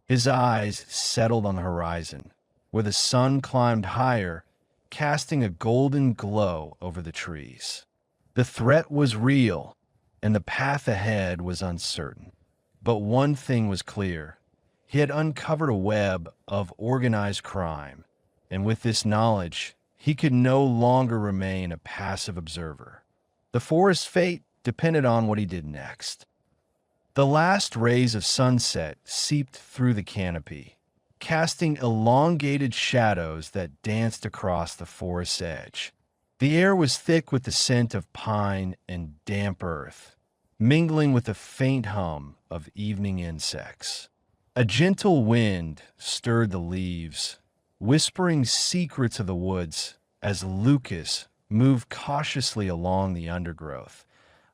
His eyes settled on the horizon, where the sun climbed higher, casting a golden glow over the trees. The threat was real, and the path ahead was uncertain. But one thing was clear. He had uncovered a web of organized crime, and with this knowledge, he could no longer remain a passive observer. The forest's fate depended on what he did next. The last rays of sunset seeped through the canopy, casting elongated shadows that danced across the forest's edge. The air was thick with the scent of pine and damp earth, mingling with the faint hum of evening insects. A gentle wind stirred the leaves, whispering secrets of the woods as Lucas moved cautiously along the undergrowth,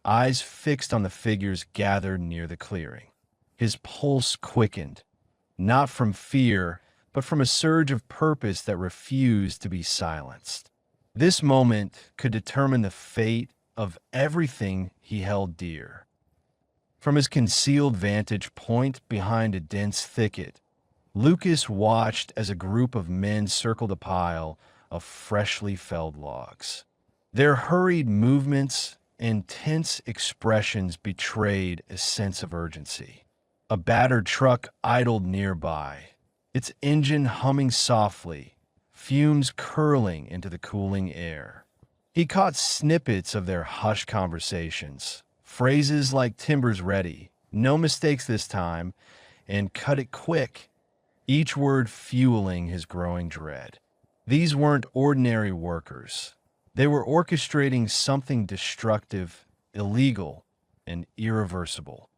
eyes fixed on the figures gathered near the clearing. His pulse quickened, not from fear, but from a surge of purpose that refused to be silenced. This moment could determine the fate of everything he held dear. From his concealed vantage point behind a dense thicket, Lucas watched as a group of men circled a pile of freshly felled logs. Their hurried movements and tense expressions betrayed a sense of urgency. A battered truck idled nearby, its engine humming softly, fumes curling into the cooling air. He caught snippets of their hushed conversations, phrases like "timber's ready," "no mistakes this time," and "cut it quick," each word fueling his growing dread. These weren't ordinary workers. They were orchestrating something destructive, illegal, and irreversible.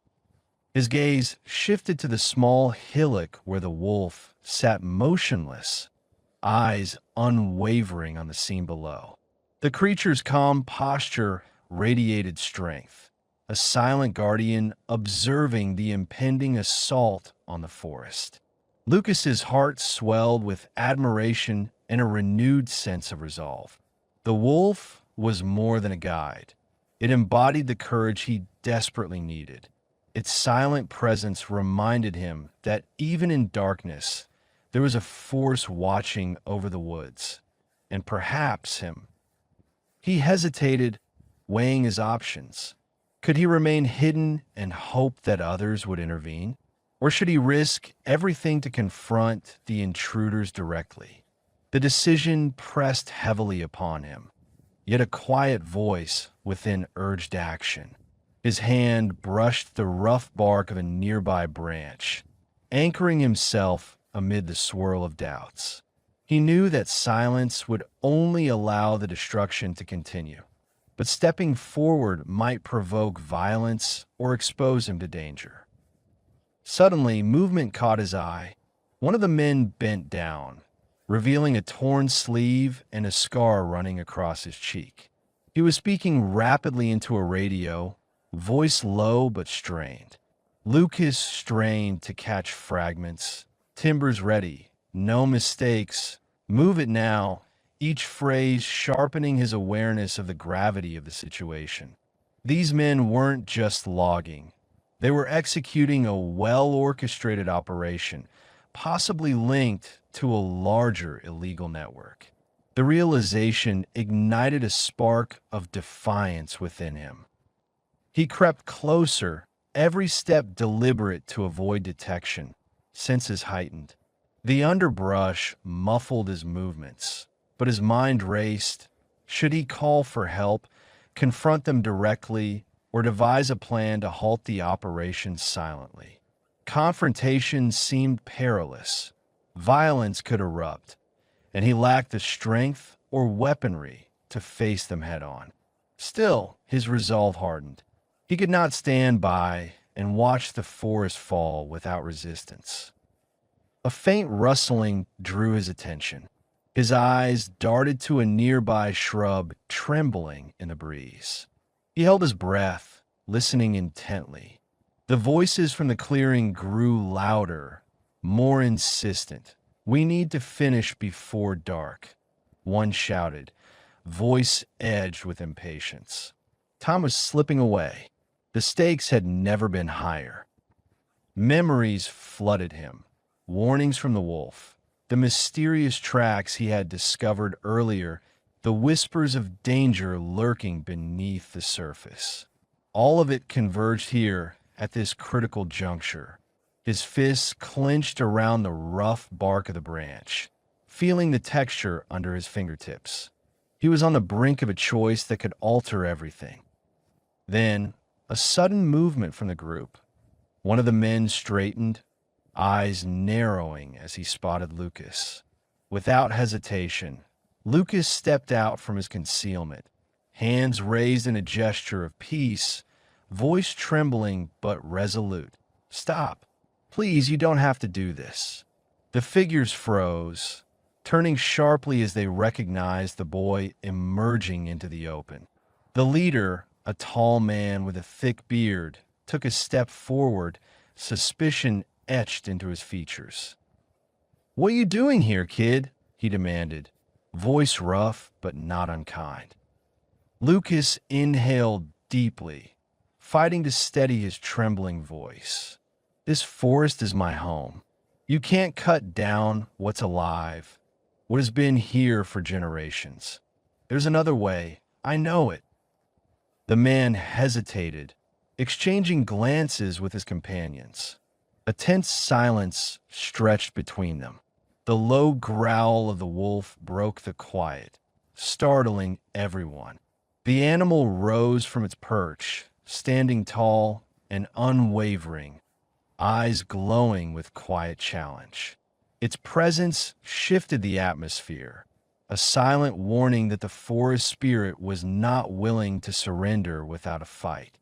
His gaze shifted to the small hillock where the wolf sat motionless, eyes unwavering on the scene below. The creature's calm posture radiated strength, a silent guardian observing the impending assault on the forest. Lucas's heart swelled with admiration and a renewed sense of resolve. The wolf was more than a guide. It embodied the courage he desperately needed. Its silent presence reminded him that even in darkness, there was a force watching over the woods, and perhaps him. He hesitated, weighing his options. Could he remain hidden and hope that others would intervene? Or should he risk everything to confront the intruders directly? The decision pressed heavily upon him, yet a quiet voice within urged action. His hand brushed the rough bark of a nearby branch, anchoring himself amid the swirl of doubts. He knew that silence would only allow the destruction to continue, but stepping forward might provoke violence or expose him to danger. Suddenly, movement caught his eye. One of the men bent down, revealing a torn sleeve and a scar running across his cheek. He was speaking rapidly into a radio, voice low but strained. Lucas strained to catch fragments. Timbers ready. No mistakes. Move it now. Each phrase sharpening his awareness of the gravity of the situation. These men weren't just logging. They were executing a well-orchestrated operation, possibly linked to a larger illegal network. The realization ignited a spark of defiance within him. He crept closer, every step deliberate to avoid detection, senses heightened. The underbrush muffled his movements, but his mind raced. Should he call for help, confront them directly, or devise a plan to halt the operation silently? Confrontation seemed perilous. Violence could erupt, and he lacked the strength or weaponry to face them head-on. Still, his resolve hardened. He could not stand by and watch the forest fall without resistance. A faint rustling drew his attention. His eyes darted to a nearby shrub trembling in the breeze. He held his breath, listening intently. The voices from the clearing grew louder, more insistent. "We need to finish before dark," one shouted, voice edged with impatience. Time was slipping away. The stakes had never been higher. Memories flooded him. Warnings from the wolf, the mysterious tracks he had discovered earlier, the whispers of danger lurking beneath the surface. All of it converged here at this critical juncture. His fists clenched around the rough bark of the branch, feeling the texture under his fingertips. He was on the brink of a choice that could alter everything. Then, a sudden movement from the group. One of the men straightened, eyes narrowing as he spotted Lucas. Without hesitation, Lucas stepped out from his concealment, hands raised in a gesture of peace, voice trembling but resolute. "Stop. Please, you don't have to do this." The figures froze, turning sharply as they recognized the boy emerging into the open. The leader, a tall man with a thick beard, took a step forward, suspicion etched into his features. "What are you doing here, kid?" he demanded, voice rough but not unkind. Lucas inhaled deeply, fighting to steady his trembling voice. "This forest is my home. You can't cut down what's alive, what has been here for generations. There's another way. I know it." The man hesitated, exchanging glances with his companions. A tense silence stretched between them. The low growl of the wolf broke the quiet, startling everyone. The animal rose from its perch, standing tall and unwavering, eyes glowing with quiet challenge. Its presence shifted the atmosphere, a silent warning that the forest spirit was not willing to surrender without a fight.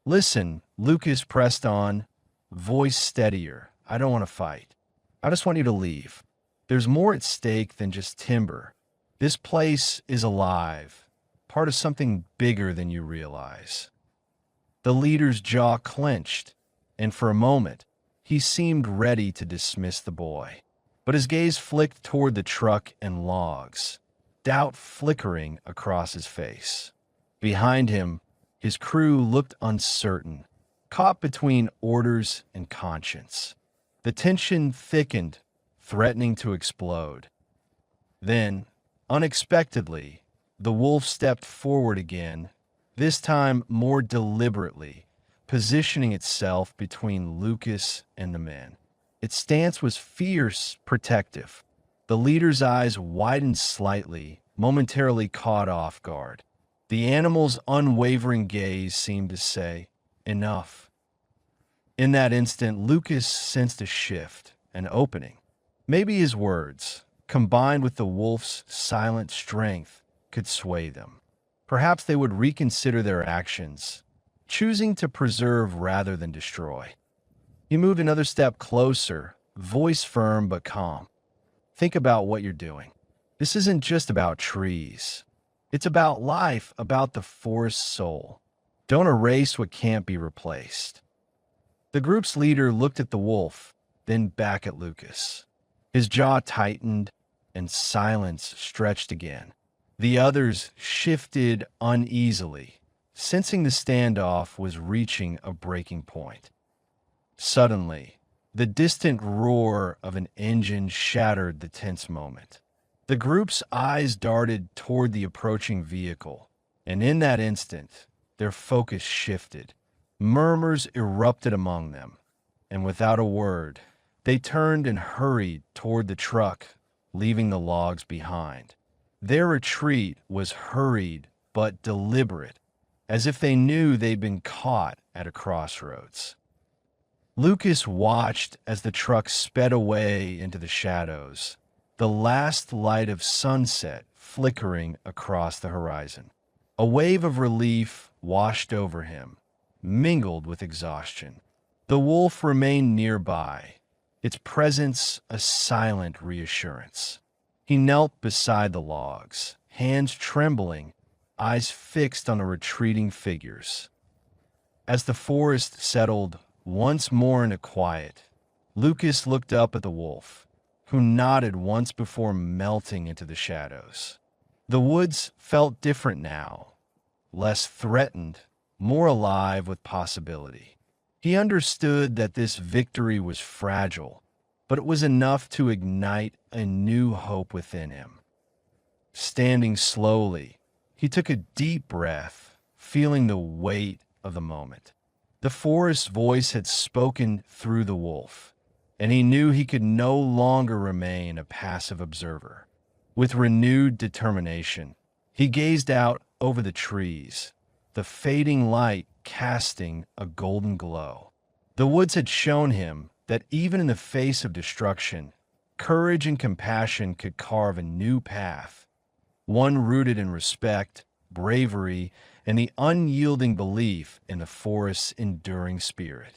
"Listen," Lucas pressed on, voice steadier. "I don't want to fight. I just want you to leave. There's more at stake than just timber. This place is alive, part of something bigger than you realize." The leader's jaw clenched, and for a moment, he seemed ready to dismiss the boy. But his gaze flicked toward the truck and logs, doubt flickering across his face. Behind him, his crew looked uncertain, caught between orders and conscience. The tension thickened, threatening to explode. Then, unexpectedly, the wolf stepped forward again, this time more deliberately, positioning itself between Lucas and the men. Its stance was fierce, protective. The leader's eyes widened slightly, momentarily caught off guard. The animal's unwavering gaze seemed to say, "Enough." In that instant, Lucas sensed a shift, an opening. Maybe his words, combined with the wolf's silent strength, could sway them. Perhaps they would reconsider their actions, choosing to preserve rather than destroy. He moved another step closer, voice firm but calm. "Think about what you're doing. This isn't just about trees. It's about life, about the forest soul. Don't erase what can't be replaced." The group's leader looked at the wolf, then back at Lucas. His jaw tightened, and silence stretched again. The others shifted uneasily, sensing the standoff was reaching a breaking point. Suddenly, the distant roar of an engine shattered the tense moment. The group's eyes darted toward the approaching vehicle, and in that instant, their focus shifted. Murmurs erupted among them, and without a word, they turned and hurried toward the truck, leaving the logs behind. Their retreat was hurried but deliberate, as if they knew they'd been caught at a crossroads. Lucas watched as the truck sped away into the shadows, the last light of sunset flickering across the horizon. A wave of relief washed over him, mingled with exhaustion. The wolf remained nearby, its presence a silent reassurance. He knelt beside the logs, hands trembling, eyes fixed on the retreating figures. As the forest settled once more into quiet, Lucas looked up at the wolf, who nodded once before melting into the shadows. The woods felt different now, less threatened, more alive with possibility. He understood that this victory was fragile, but it was enough to ignite a new hope within him. Standing slowly, he took a deep breath, feeling the weight of the moment. The forest's voice had spoken through the wolf, and he knew he could no longer remain a passive observer. With renewed determination, he gazed out over the trees, the fading light casting a golden glow. The woods had shown him that even in the face of destruction, courage and compassion could carve a new path, one rooted in respect, bravery, and the unyielding belief in the forest's enduring spirit.